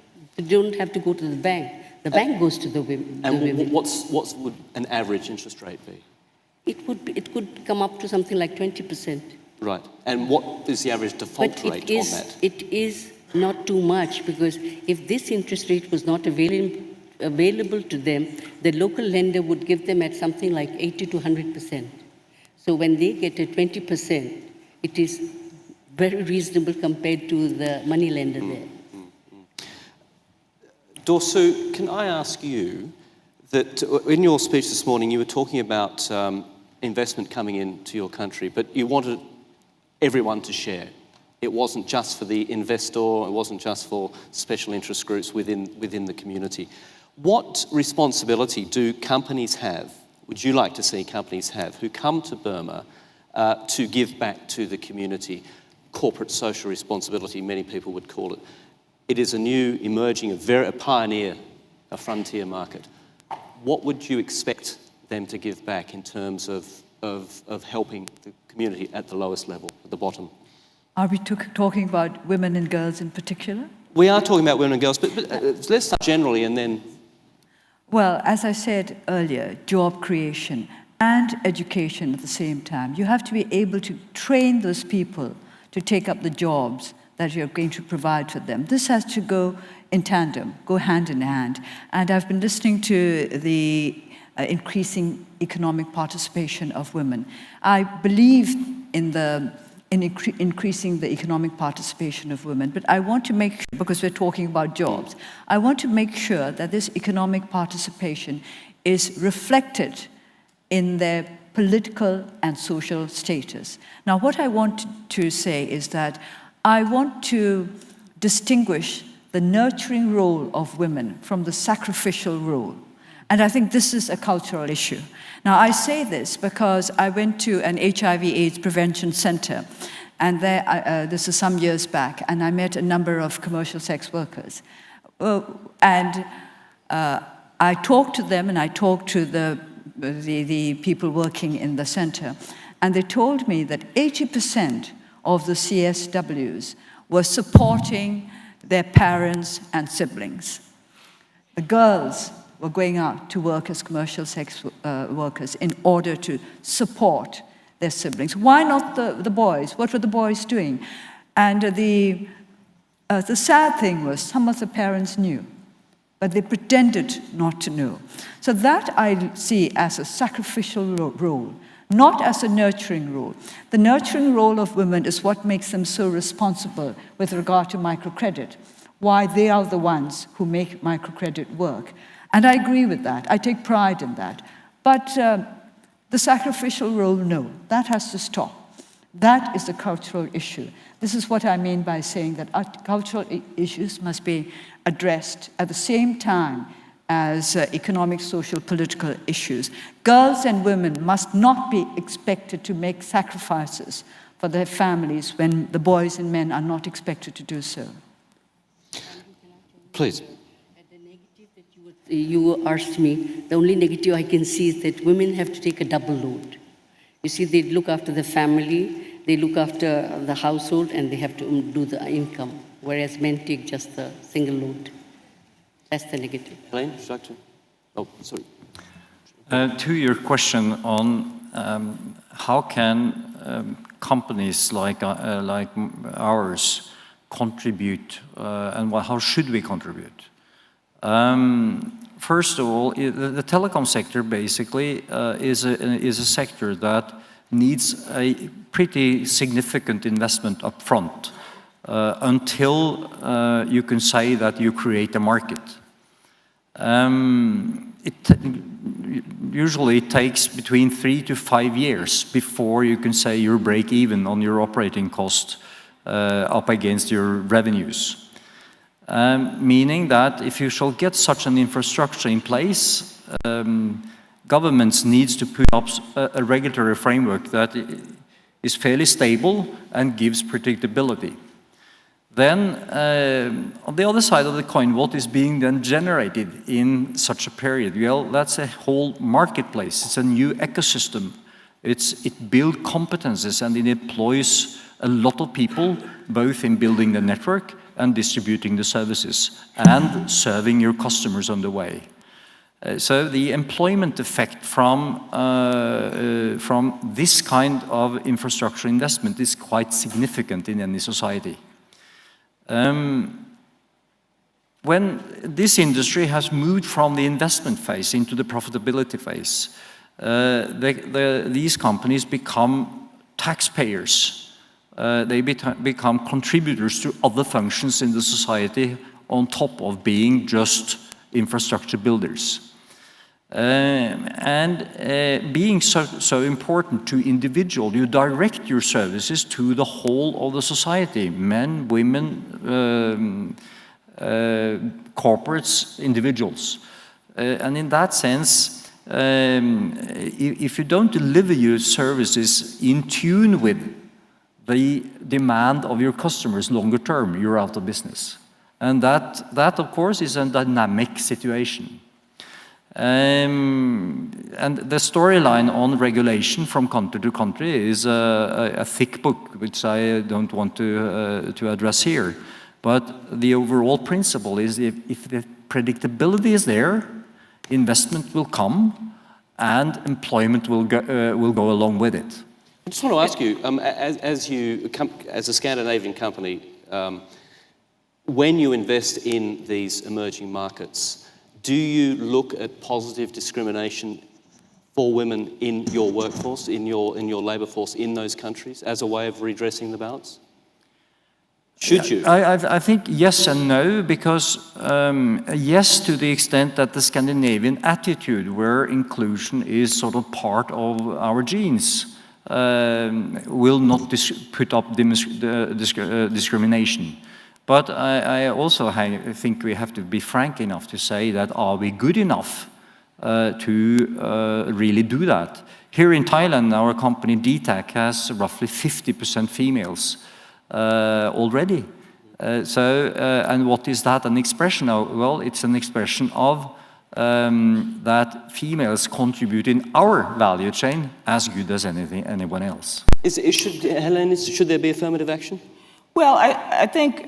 don't have to go to the bank. The bank goes to the women. And what would an average interest rate be? It could come up to something like 20%. Right. And what is the average default rate on that? It is not too much, because if this interest rate was not available to them, the local lender would give them at something like 80 to 100%. So when they get a 20%, it is very reasonable compared to the money lender there. Dorsu, can I ask you that in your speech this morning you were talking about investment coming into your country, but you wanted everyone to share. It wasn't just for the investor, it wasn't just for special interest groups within the community. What responsibility do companies have, would you like to see companies have, who come to Burma to give back to the community? Corporate social responsibility, many people would call it. It is a new, emerging, a pioneer, a frontier market. What would you expect them to give back in terms of helping the community at the lowest level, at the bottom? Are we talking about women and girls in particular? We are talking about women and girls, but let's start generally and then... Well, as I said earlier, job creation and education at the same time. You have to be able to train those people to take up the jobs that you're going to provide for them. This has to go in tandem, go hand in hand. And I've been listening to the increasing economic participation of women. I believe in increasing the economic participation of women, but I want to make sure, because we're talking about jobs, I want to make sure that this economic participation is reflected in their political and social status. Now, what I want to say is that I want to distinguish the nurturing role of women from the sacrificial role. And I think this is a cultural issue. Now, I say this because I went to an HIV/AIDS prevention center, and there, this is some years back, and I met a number of commercial sex workers. And I talked to them, and I talked to the people working in the center, and they told me that 80% of the CSWs were supporting their parents and siblings. The girls were going out to work as commercial sex workers in order to support their siblings. Why not the boys? What were the boys doing? And the sad thing was some of the parents knew, but they pretended not to know. So that I see as a sacrificial role, not as a nurturing role. The nurturing role of women is what makes them so responsible with regard to microcredit, why they are the ones who make microcredit work. And I agree with that. I take pride in that. But the sacrificial role, no, that has to stop. That is a cultural issue. This is what I mean by saying that cultural issues must be addressed at the same time as economic, social, political issues. Girls and women must not be expected to make sacrifices for their families when the boys and men are not expected to do so. Please. The negative that you asked me, the only negative I can see is that women have to take a double load. You see, they look after the family, they look after the household, and they have to do the income, whereas men take just the single load. That's the negative. Helene, would you like to? Oh, sorry. To your question on how can companies like ours contribute, and how should we contribute? First of all, the telecom sector basically is a sector that needs a pretty significant investment up front. until you can say that you create a market. Usually it takes between 3 to 5 years before you can say you break even on your operating cost up against your revenues. Meaning that if you shall get such an infrastructure in place, governments needs to put up a regulatory framework that is fairly stable and gives predictability. Then, on the other side of the coin, what is being then generated in such a period? Well, that's a whole marketplace. It's a new ecosystem. It builds competences and it employs a lot of people, both in building the network and distributing the services and serving your customers on the way. So the employment effect from this kind of infrastructure investment is quite significant in any society. When this industry has moved from the investment phase into the profitability phase, these companies become taxpayers. They become contributors to other functions in the society on top of being just infrastructure builders. Being so important to individual, you direct your services to the whole of the society, men, women, corporates, individuals. And in that sense, if you don't deliver your services in tune with the demand of your customers longer term, you're out of business. And that of course is a dynamic situation. And the storyline on regulation from country to country is a thick book, which I don't want to address here. But the overall principle is if the predictability is there, investment will come and employment will go along with it. I just want to ask you, as a Scandinavian company, when you invest in these emerging markets, do you look at positive discrimination for women in your workforce, in your labour force in those countries, as a way of redressing the balance? Should you? I think yes and no, because yes to the extent that the Scandinavian attitude, where inclusion is sort of part of our genes, will not put up discrimination. But I also think we have to be frank enough to say that are we good enough to really do that? Here in Thailand, our company DTAC has roughly 50% females already. And what is that an expression of? Well, it's an expression of that females contribute in our value chain as good as anyone else. Helene, should there be affirmative action? Well, I think,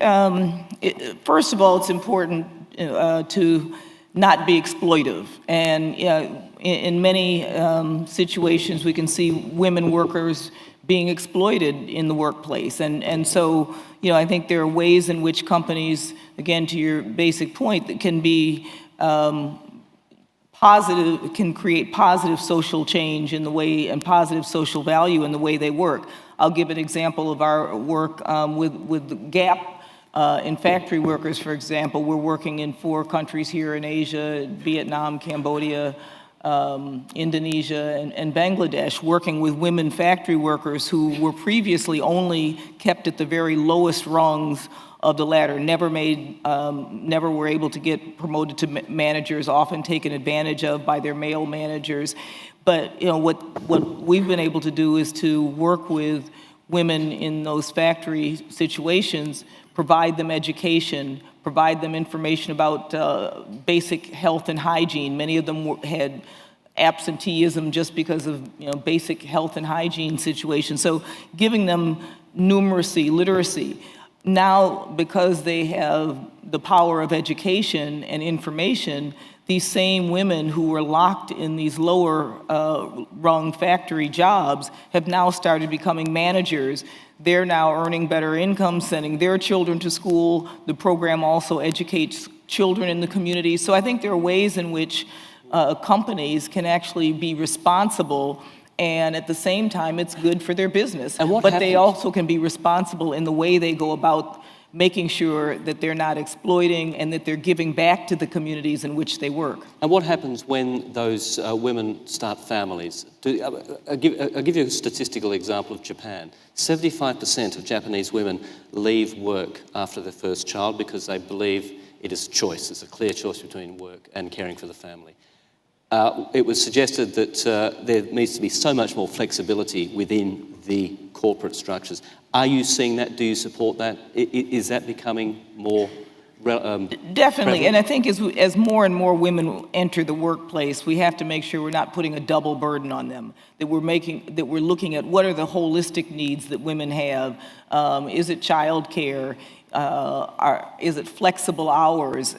first of all, it's important to not be exploitive. And in many situations, we can see women workers being exploited in the workplace. And so, I think there are ways in which companies, again, to your basic point, that can be positive, can create positive social change in the way, and positive social value in the way they work. I'll give an example of our work with the GAP in factory workers, for example. We're working in 4 countries here in Asia: Vietnam, Cambodia, Indonesia, and Bangladesh, working with women factory workers who were previously only kept at the very lowest rungs of the ladder, never were able to get promoted to managers, often taken advantage of by their male managers. But what we've been able to do is to work with women in those factory situations, provide them education, provide them information about basic health and hygiene. Many of them had absenteeism just because of basic health and hygiene situations. So giving them numeracy, literacy. Now, because they have the power of education and information, these same women who were locked in these lower rung factory jobs have now started becoming managers. They're now earning better income, sending their children to school. The program also educates children in the community. So I think there are ways in which companies can actually be responsible and at the same time, it's good for their business. And what but they happens? also can be responsible in the way they go about making sure that they're not exploiting and that they're giving back to the communities in which they work. And what happens when those women start families? I'll give you a statistical example of Japan. 75% of Japanese women leave work after their first child because they believe it is a choice. It's a clear choice between work and caring for the family. It was suggested that there needs to be so much more flexibility within the corporate structures. Are you seeing that? Do you support that? Is that becoming more Definitely, prevalent? and I think as more and more women enter the workplace, we have to make sure we're not putting a double burden on them. That we're looking at what are the holistic needs that women have. Is it childcare? Is it flexible hours?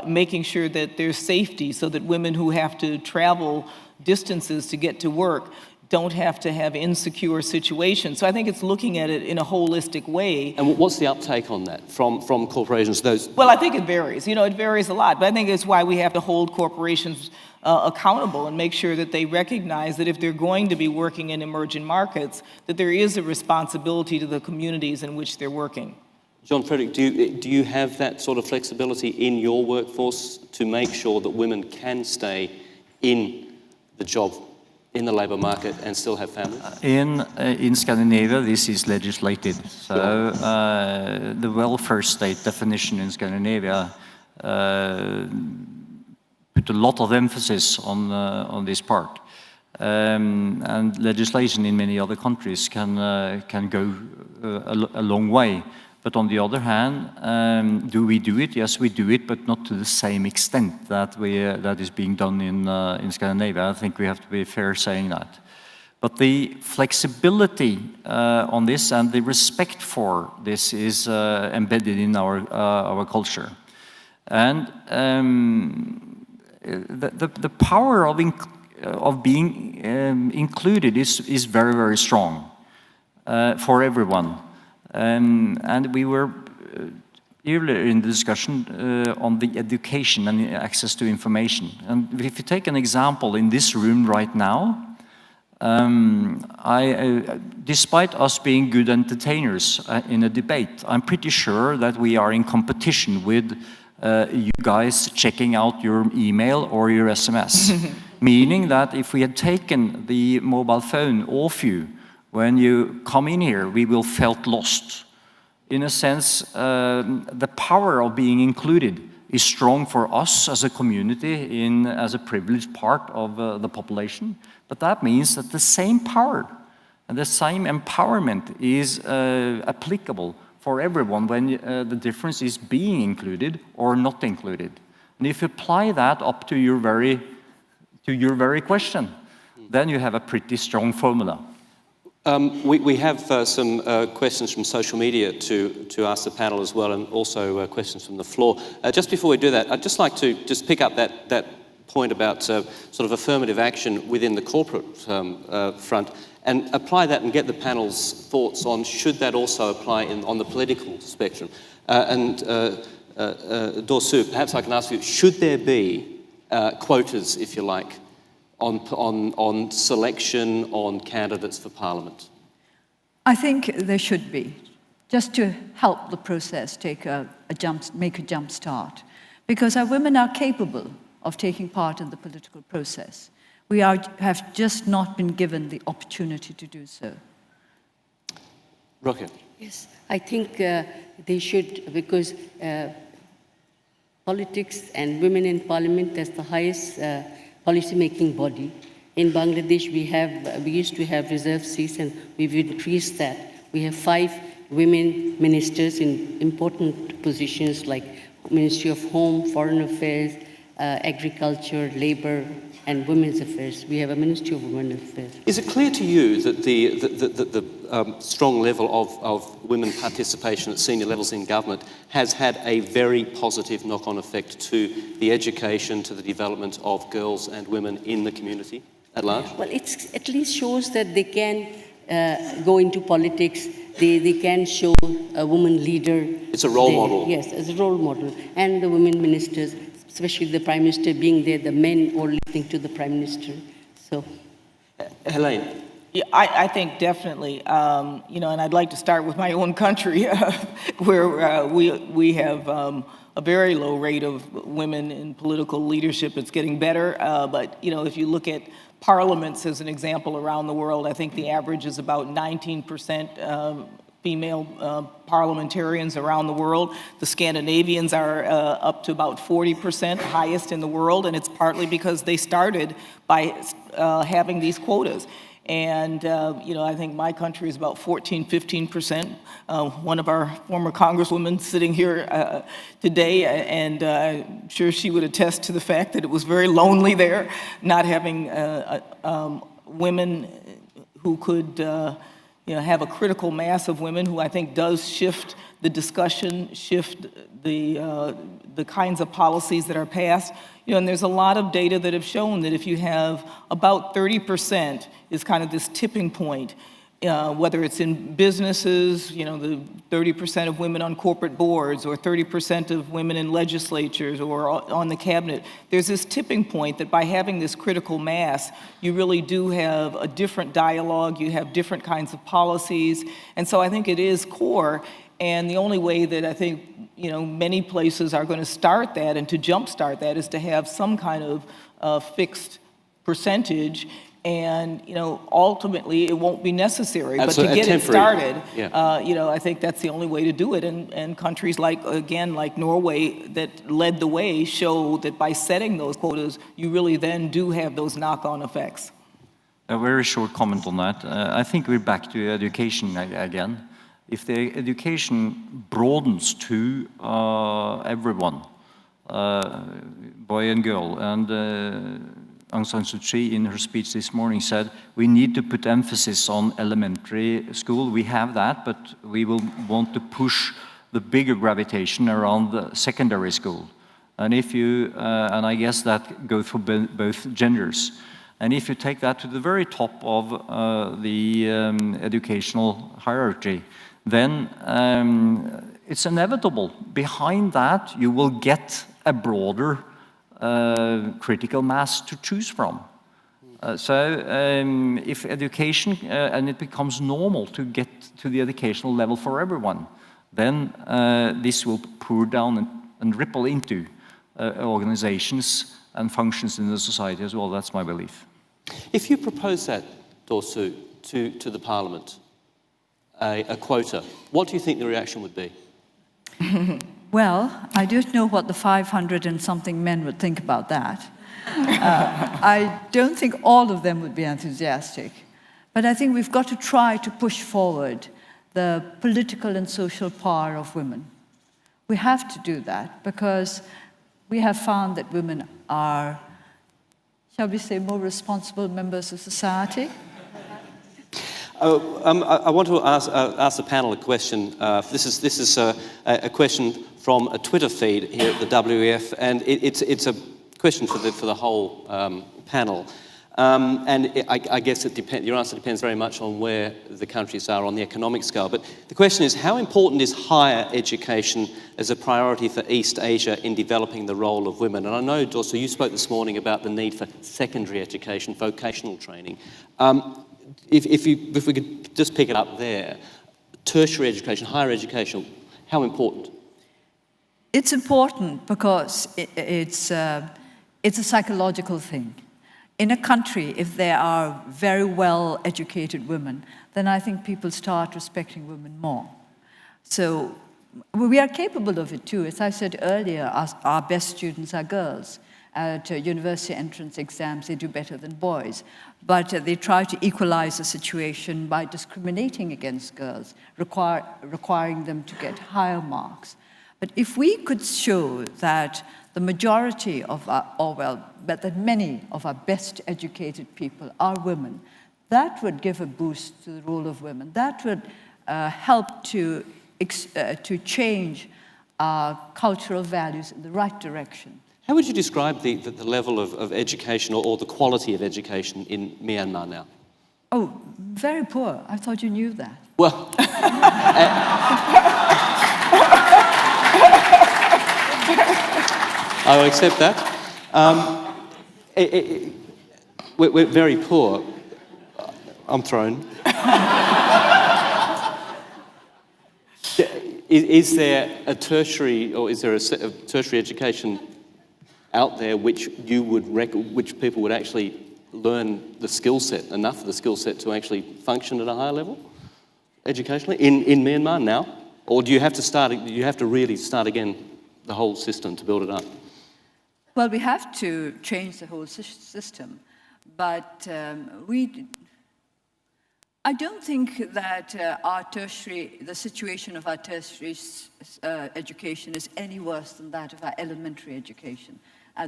Making sure that there's safety so that women who have to travel distances to get to work don't have to have insecure situations. So I think it's looking at it in a holistic way. And what's the uptake on that from corporations? Well, I think it varies. It varies a lot. But I think it's why we have to hold corporations accountable and make sure that they recognize that if they're going to be working in emerging markets, that there is a responsibility to the communities in which they're working. John Fredrik, do you have that sort of flexibility in your workforce to make sure that women can stay in the job, in the labour market, and still have families? In Scandinavia, this is legislated. So the welfare state definition in Scandinavia put a lot of emphasis on this part. And legislation in many other countries can go a long way. But on the other hand, do we do it? Yes, we do it, but not to the same extent that is being done in Scandinavia. I think we have to be fair saying that. But the flexibility on this and the respect for this is embedded in our culture. And the power of being included is very, very strong for everyone. And we were earlier in the discussion on the education and the access to information. And if you take an example in this room right now, despite us being good entertainers in a debate, I'm pretty sure that we are in competition with you guys checking out your email or your SMS. Meaning that if we had taken the mobile phone off you, when you come in here, we will felt lost. In a sense, the power of being included is strong for us as a community, as a privileged part of the population. But that means that the same power and the same empowerment is applicable for everyone when the difference is being included or not included. And if you apply that up to your very question, then you have a pretty strong formula. We have some questions from social media to ask the panel as well, and also questions from the floor. Just before we do that, I'd just like to just pick up that point about sort of affirmative action within the corporate front and apply that and get the panel's thoughts on should that also apply on the political spectrum. Dorsu, perhaps I can ask you, should there be quotas, if you like, on selection on candidates for Parliament? I think there should be, just to help the process make a jump start. Because our women are capable of taking part in the political process. We have just not been given the opportunity to do so. Rokia. Yes, I think they should, because politics and women in Parliament, that's the highest policy-making body. In Bangladesh, we used to have reserved seats, and we've increased that. We have 5 women ministers in important positions like Ministry of Home, Foreign Affairs, Agriculture, Labor, and Women's Affairs. We have a Ministry of Women's Affairs. Is it clear to you that the strong level of women participation at senior levels in government has had a very positive knock-on effect to the education, to the development of girls and women in the community at large? Well, it at least shows that they can go into politics. They can show a woman leader. It's a role model. Yes, as a role model. And the women ministers, especially the Prime Minister being there, the men all listening to the Prime Minister. So Helene? Yeah, I think definitely, you know, and I'd like to start with my own country, where we have a very low rate of women in political leadership. It's getting better, but you know, if you look at parliaments as an example around the world, I think the average is about 19% female parliamentarians around the world. The Scandinavians are up to about 40%, highest in the world, and it's partly because they started by having these quotas. And, you know, I think my country is about 14, 15%. One of our former congresswomen sitting here today, and I'm sure she would attest to the fact that it was very lonely there, not having women who could, you know, have a critical mass of women who I think does shift the discussion, shift the kinds of policies that are passed. You know, and there's a lot of data that have shown that if you have about 30% is kind of this tipping point, whether it's in businesses, you know, the 30% of women on corporate boards or 30% of women in legislatures or on the cabinet, there's this tipping point that by having this critical mass, you really do have a different dialogue, you have different kinds of policies, and so I think it is core. And the only way that I think, you know, many places are going to start that and to jumpstart that is to have some kind of fixed percentage. And, you know, ultimately it won't be necessary. But to get it started, you know, I think that's the only way to do it. And countries like, again, like Norway that led the way show that by setting those quotas, you really then do have those knock-on effects. A very short comment on that. I think we're back to education again. If the education broadens to everyone, boy and girl, and Aung San Suu Kyi in her speech this morning said, we need to put emphasis on elementary school. We have that, but we will want to push the bigger gravitation around the secondary school. And if you, and I guess that goes for both genders. And if you take that to the very top of the educational hierarchy, then it's inevitable. Behind that, you will get a broader critical mass to choose from. So if education, and it becomes normal to get to the educational level for everyone, then this will pour down and ripple into organizations and functions in the society as well. That's my belief. If you propose that, Dorsu, to the Parliament, a quota, what do you think the reaction would be? Well, I don't know what the 500 and something men would think about that. I don't think all of them would be enthusiastic. But I think we've got to try to push forward the political and social power of women. We have to do that because we have found that women are, shall we say, more responsible members of society. I want to ask the panel a question. This is a question from a Twitter feed here at the WEF, and it's a question for the whole panel. And I guess your answer depends very much on where the countries are on the economic scale. But the question is, how important is higher education as a priority for East Asia in developing the role of women? And I know, Dorsu, you spoke this morning about the need for secondary education, vocational training. If we could just pick it up there, tertiary education, higher education, how important? It's important because it's a psychological thing. In a country, if there are very well-educated women, then I think people start respecting women more. So we are capable of it too. As I said earlier, our best students are girls. At university entrance exams, they do better than boys. But they try to equalize the situation by discriminating against girls, requiring them to get higher marks. But if we could show that the majority of that many of our best educated people are women, that would give a boost to the role of women. That would help to change our cultural values in the right direction. How would you describe the level of education or the quality of education in Myanmar now? Oh, very poor. I thought you knew that. Well, I accept that. We're very poor. I'm thrown. Is there a tertiary, or is there a tertiary education out there which which people would actually learn the skill set, enough of the skill set to actually function at a higher level educationally in Myanmar now? Or do you have to really start again the whole system to build it up? Well, we have to change the whole system, but I don't think that the situation of our tertiary education is any worse than that of our elementary education.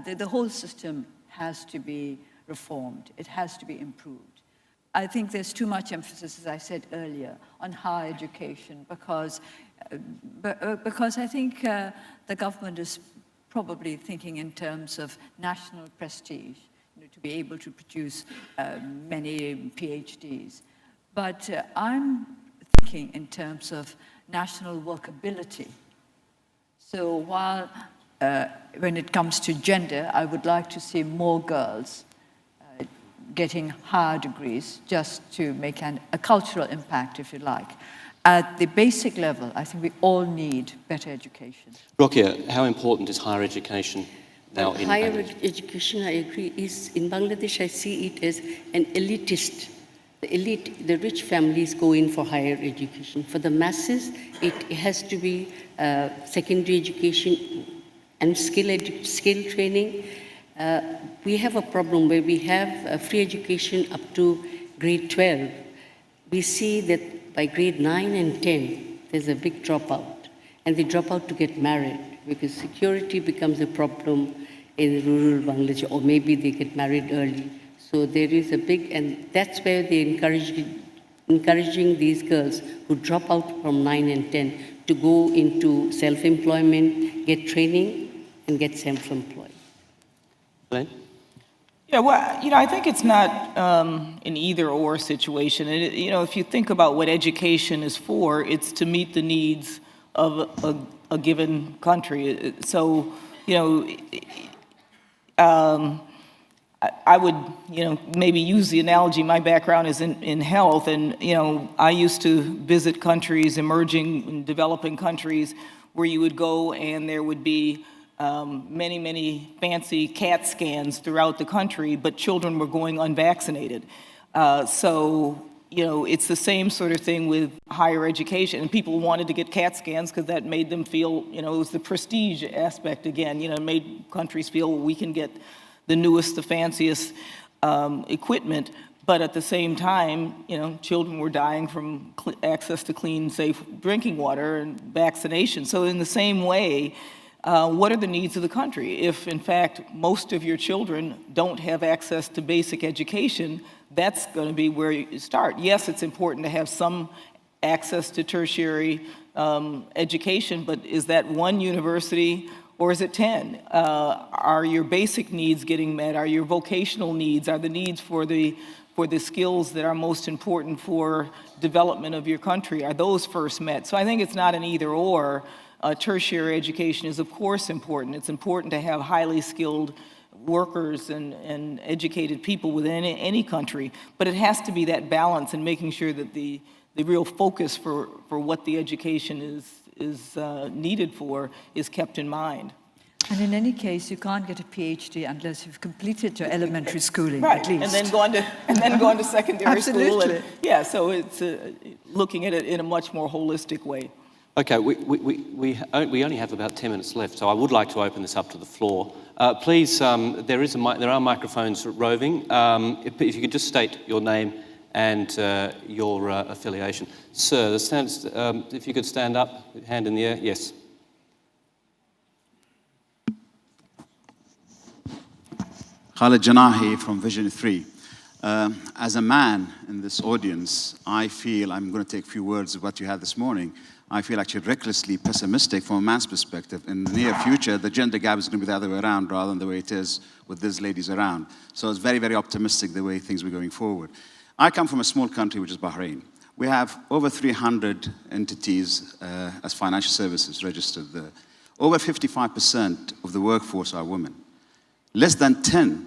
The whole system has to be reformed. It has to be improved. I think there's too much emphasis, as I said earlier, on higher education because I think the government is probably thinking in terms of national prestige, to be able to produce many PhDs. But I'm thinking in terms of national workability. So while when it comes to gender, I would like to see more girls getting higher degrees just to make a cultural impact, if you like. At the basic level, I think we all need better education. Rokia, how important is higher education now in higher Bangladesh? education, I agree, is in Bangladesh, I see it as an elitist. The elite, the rich families go in for higher education. For the masses, it has to be secondary education and skill training. We have a problem where we have free education up to grade 12. We see that by grade 9 and 10, there's a big dropout. And they drop out to get married because security becomes a problem in rural Bangladesh, or maybe they get married early. So there is a big, and that's where they're encouraging these girls who drop out from 9 and 10 to go into self-employment, get training, and get self-employed. Helene? Yeah, well, I think it's not an either-or situation. And, if you think about what education is for, it's to meet the needs of a given country. So, I would, maybe use the analogy, my background is in health, and, I used to visit countries, emerging and developing countries, where you would go and there would be many, many fancy CAT scans throughout the country, but children were going unvaccinated. So, it's the same sort of thing with higher education. And people wanted to get CAT scans because that made them feel, it was the prestige aspect again, it made countries feel we can get the newest, the fanciest equipment. But at the same time, children were dying from access to clean, safe drinking water and vaccination. So in the same way, what are the needs of the country? If, in fact, most of your children don't have access to basic education, that's going to be where you start. Yes, it's important to have some access to tertiary education, but is that one university or is it 10? Are your basic needs getting met? Are your vocational needs? Are the needs for the skills that are most important for development of your country, are those first met? So I think it's not an either or. Tertiary education is, of course, important. It's important to have highly skilled workers and educated people within any country, but it has to be that balance and making sure that the real focus for what the education is needed for is kept in mind. And in any case, you can't get a PhD unless you've completed your elementary schooling, right. at least. And then go on to secondary school. And so it's looking at it in a much more holistic way. Okay, we only have about 10 minutes left, so I would like to open this up to the floor. Please, there are microphones roving. If you could just state your name and your affiliation. Sir, if you could stand up, hand in the air. Yes. Khalid Janahi from Vision 3. As a man in this audience, I feel, I'm going to take a few words of what you had this morning, I feel actually recklessly pessimistic from a man's perspective. In the near future, the gender gap is going to be the other way around rather than the way it is with these ladies around. So it's very, very optimistic the way things were going forward. I come from a small country, which is Bahrain. We have over 300 entities as financial services registered there. Over 55% of the workforce are women. Less than 10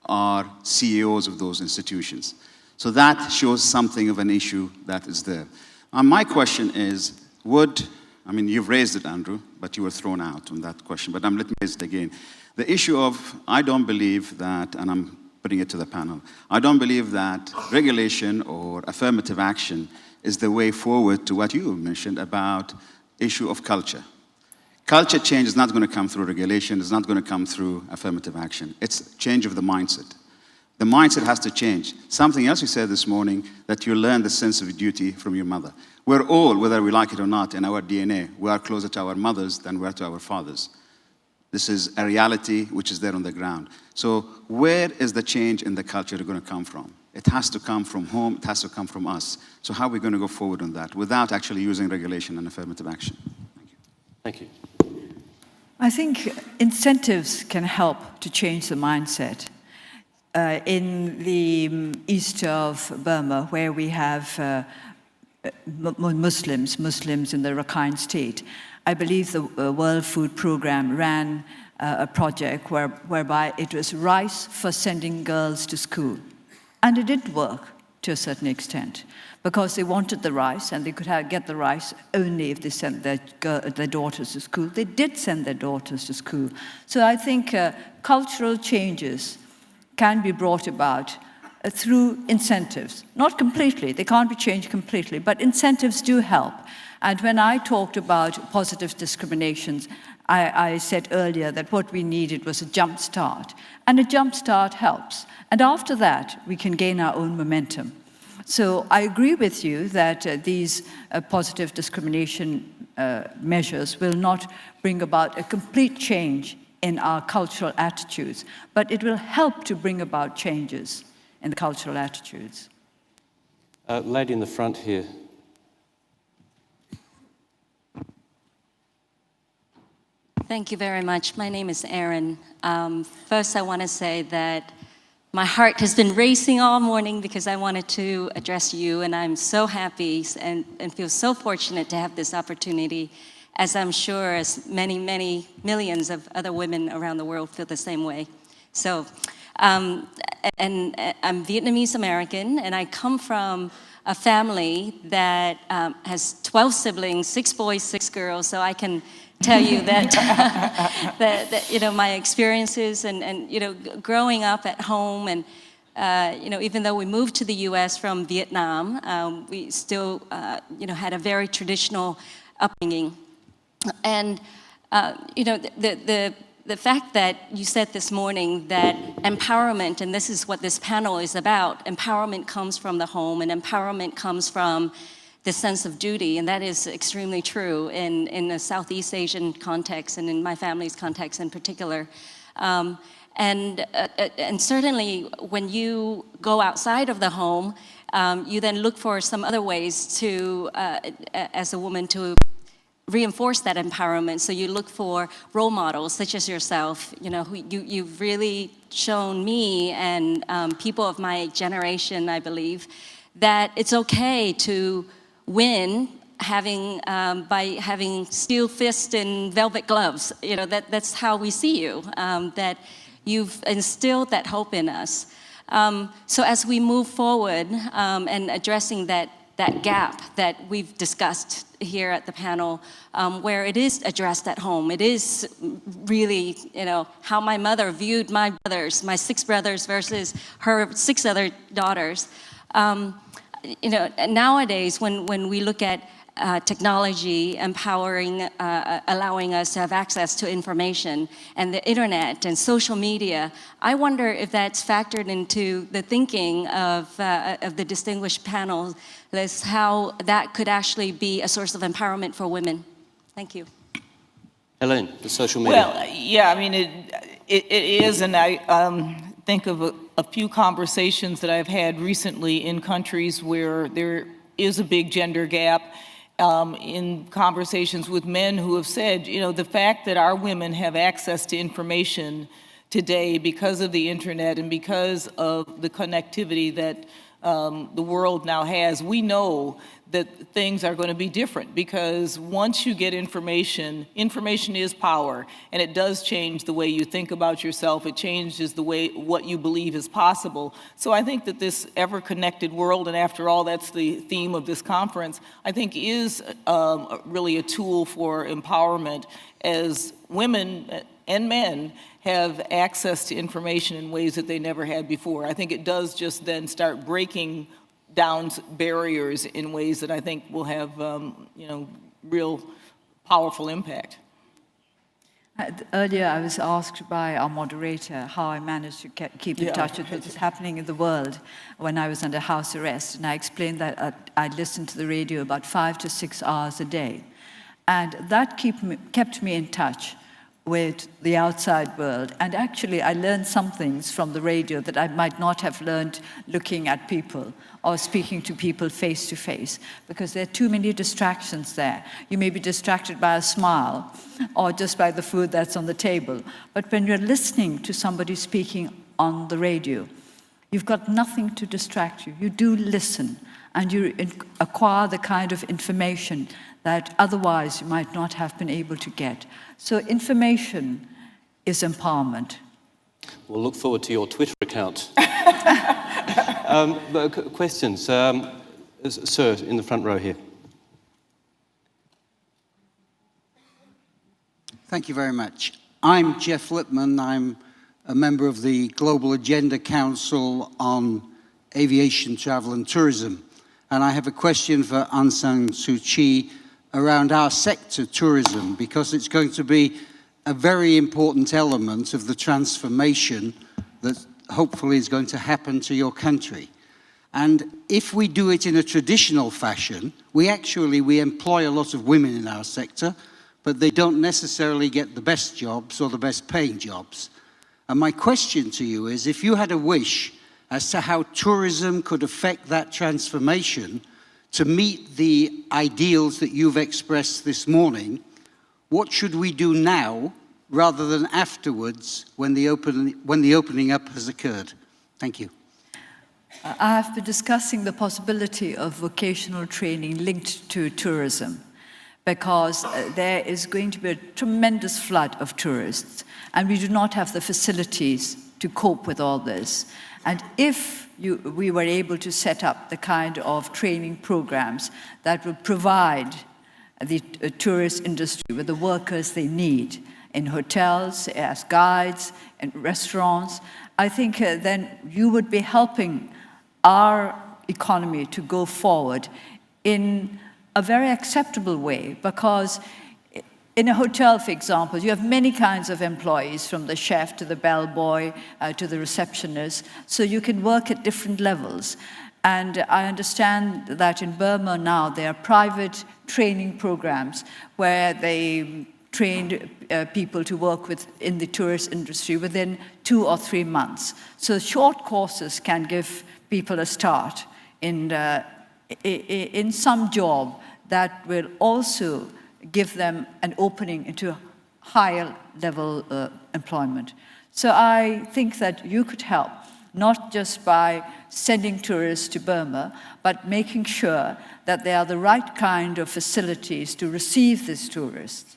are CEOs of those institutions. So that shows something of an issue that is there. My question is, you've raised it, Andrew, but you were thrown out on that question, but let me raise it again. The issue of, I don't believe that, and I'm putting it to the panel, I don't believe that regulation or affirmative action is the way forward to what you mentioned about issue of culture. Culture change is not going to come through regulation, it's not going to come through affirmative action. It's change of the mindset. The mindset has to change. Something else you said this morning, that you learn the sense of duty from your mother. We're all, whether we like it or not, in our DNA, we are closer to our mothers than we are to our fathers. This is a reality which is there on the ground. So where is the change in the culture going to come from? It has to come from home, it has to come from us. So how are we going to go forward on that without actually using regulation and affirmative action? Thank you. Thank you. I think incentives can help to change the mindset. In the east of Burma, where we have Muslims in the Rakhine state, I believe the World Food Programme ran a project whereby it was rice for sending girls to school. And it did work to a certain extent, because they wanted the rice, and they could get the rice only if they sent their daughters to school. They did send their daughters to school. So I think cultural changes can be brought about through incentives. Not completely, they can't be changed completely, but incentives do help. And when I talked about positive discriminations, I said earlier that what we needed was a jump start. And a jump start helps. And after that, we can gain our own momentum. So I agree with you that these positive discrimination measures will not bring about a complete change in our cultural attitudes, but it will help to bring about changes in the cultural attitudes. Lady in the front here. Thank you very much. My name is Erin. First, I want to say that my heart has been racing all morning because I wanted to address you, and I'm so happy and feel so fortunate to have this opportunity, as I'm sure as many, many millions of other women around the world feel the same way. So, and I'm Vietnamese American, and I come from a family that has 12 siblings, 6 boys, 6 girls, so I can tell you that, that my experiences and growing up at home, and even though we moved to the U.S. from Vietnam, we still had a very traditional upbringing. And the fact that you said this morning that empowerment, and this is what this panel is about, empowerment comes from the home, and empowerment comes from the sense of duty, and that is extremely true in the Southeast Asian context and in my family's context in particular. And certainly when you go outside of the home, you then look for some other ways to, as a woman, to reinforce that empowerment. So you look for role models such as yourself, who you've really shown me and people of my generation, I believe, that it's okay to win by having steel fists and velvet gloves. That's how we see you, that you've instilled that hope in us. So as we move forward and addressing that gap that we've discussed here at the panel, where it is addressed at home. It is really, how my mother viewed my brothers, my 6 brothers versus her 6 other daughters. Nowadays, when we look at technology empowering, allowing us to have access to information, and the internet and social media, I wonder if that's factored into the thinking of the distinguished panel, as how that could actually be a source of empowerment for women. Thank you. Helene, the social media. Well, yeah, it is, and I think of a few conversations that I've had recently in countries where there is a big gender gap, in conversations with men who have said, the fact that our women have access to information today because of the internet and because of the connectivity that the world now has, we know that things are going to be different, because once you get information, information is power, and it does change the way you think about yourself. It changes the way what you believe is possible. So I think that this ever-connected world, and after all, that's the theme of this conference, I think is really a tool for empowerment, as women and men have access to information in ways that they never had before. I think it does just then start breaking down barriers in ways that I think will have, real powerful impact. Earlier, I was asked by our moderator how I managed to keep in touch with what is happening in the world when I was under house arrest. And I explained that I listened to the radio about 5 to 6 hours a day. And that kept me in touch with the outside world. And actually, I learned some things from the radio that I might not have learned looking at people or speaking to people face to face, because there are too many distractions there. You may be distracted by a smile or just by the food that's on the table. But when you're listening to somebody speaking on the radio, you've got nothing to distract you. You do listen, and you acquire the kind of information that otherwise you might not have been able to get. So information is empowerment. We'll look forward to your Twitter account. Questions? Sir, in the front row here. Thank you very much. I'm Jeff Lippman. I'm a member of the Global Agenda Council on Aviation, Travel and Tourism. And I have a question for Aung San Suu Kyi around our sector, tourism, because it's going to be a very important element of the transformation that hopefully is going to happen to your country. And if we do it in a traditional fashion, we employ a lot of women in our sector, but they don't necessarily get the best jobs or the best paying jobs. And my question to you is, if you had a wish as to how tourism could affect that transformation to meet the ideals that you've expressed this morning, what should we do now rather than afterwards when the opening up has occurred? Thank you. I have been discussing the possibility of vocational training linked to tourism, because there is going to be a tremendous flood of tourists, and we do not have the facilities to cope with all this. And if we were able to set up the kind of training programs that would provide the tourist industry with the workers they need in hotels, as guides, in restaurants, I think then you would be helping our economy to go forward in a very acceptable way, because in a hotel, for example, you have many kinds of employees, from the chef to the bellboy to the receptionist, so you can work at different levels. And I understand that in Burma now there are private training programs where they train people to work in the tourist industry within 2 or 3 months. So short courses can give people a start in some job that will also give them an opening into higher level employment. So I think that you could help, not just by sending tourists to Burma, but making sure that there are the right kind of facilities to receive these tourists.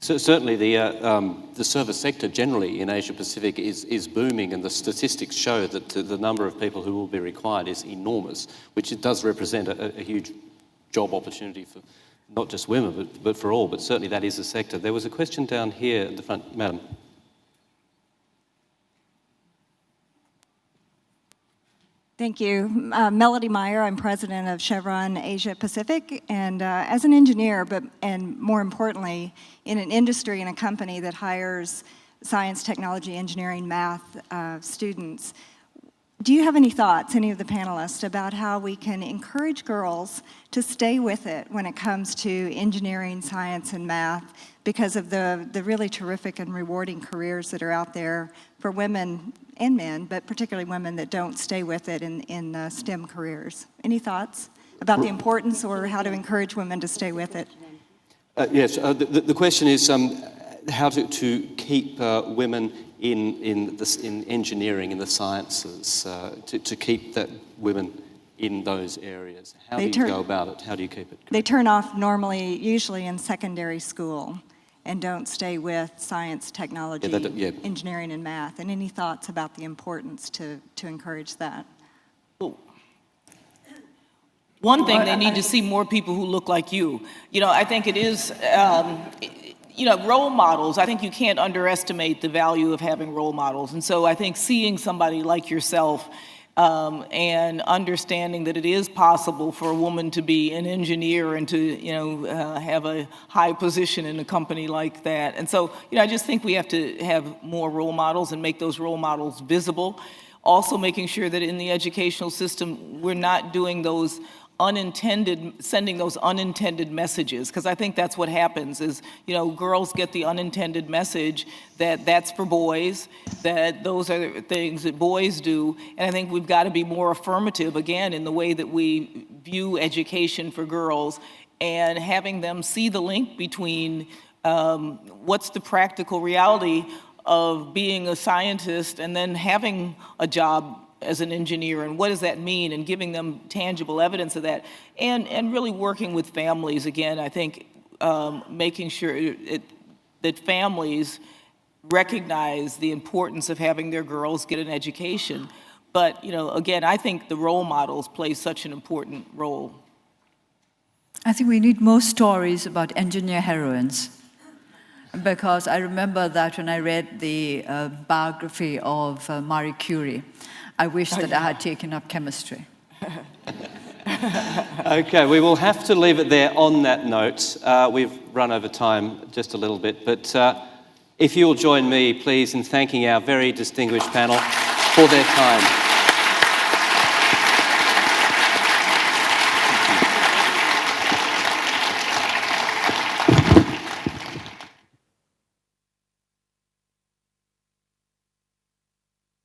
So certainly the service sector generally in Asia Pacific is booming, and the statistics show that the number of people who will be required is enormous, which it does represent a huge job opportunity for not just women, but for all. But certainly that is a sector. There was a question down here at the front, madam. Thank you. Melody Meyer, I'm president of Chevron Asia Pacific, and as an engineer, and more importantly, in an industry, in a company that hires science, technology, engineering, math students, do you have any thoughts, any of the panelists, about how we can encourage girls to stay with it when it comes to engineering, science, and math, because of the really terrific and rewarding careers that are out there for women and men, but particularly women that don't stay with it in STEM careers? Any thoughts about the importance or how to encourage women to stay with it? Yes, the question is how to keep women in engineering, in the sciences, to keep that women in those areas? How do you go about it? How do you keep it? They turn off normally, usually in secondary school, and don't stay with science, technology, engineering, and math. And any thoughts about the importance to encourage that? One thing, they need to see more people who look like you. You know, I think it is, you know, role models. I think you can't underestimate the value of having role models. And so I think seeing somebody like yourself and understanding that it is possible for a woman to be an engineer and to, you know, have a high position in a company like that. And so, you know, I just think we have to have more role models and make those role models visible. Also making sure that in the educational system, we're not doing those sending those unintended messages, because I think that's what happens is, you know, girls get the unintended message that that's for boys, that those are things that boys do, and I think we've got to be more affirmative, again, in the way that we view education for girls, and having them see the link between what's the practical reality of being a scientist and then having a job as an engineer, and what does that mean, and giving them tangible evidence of that, and really working with families, again, I think making sure that families recognize the importance of having their girls get an education. But, you know, again, I think the role models play such an important role. I think we need more stories about engineer heroines, because I remember that when I read the biography of Marie Curie, I wish that I had taken up chemistry. Okay, we will have to leave it there on that note. We've run over time just a little bit, but if you'll join me, please, in thanking our very distinguished panel for their time.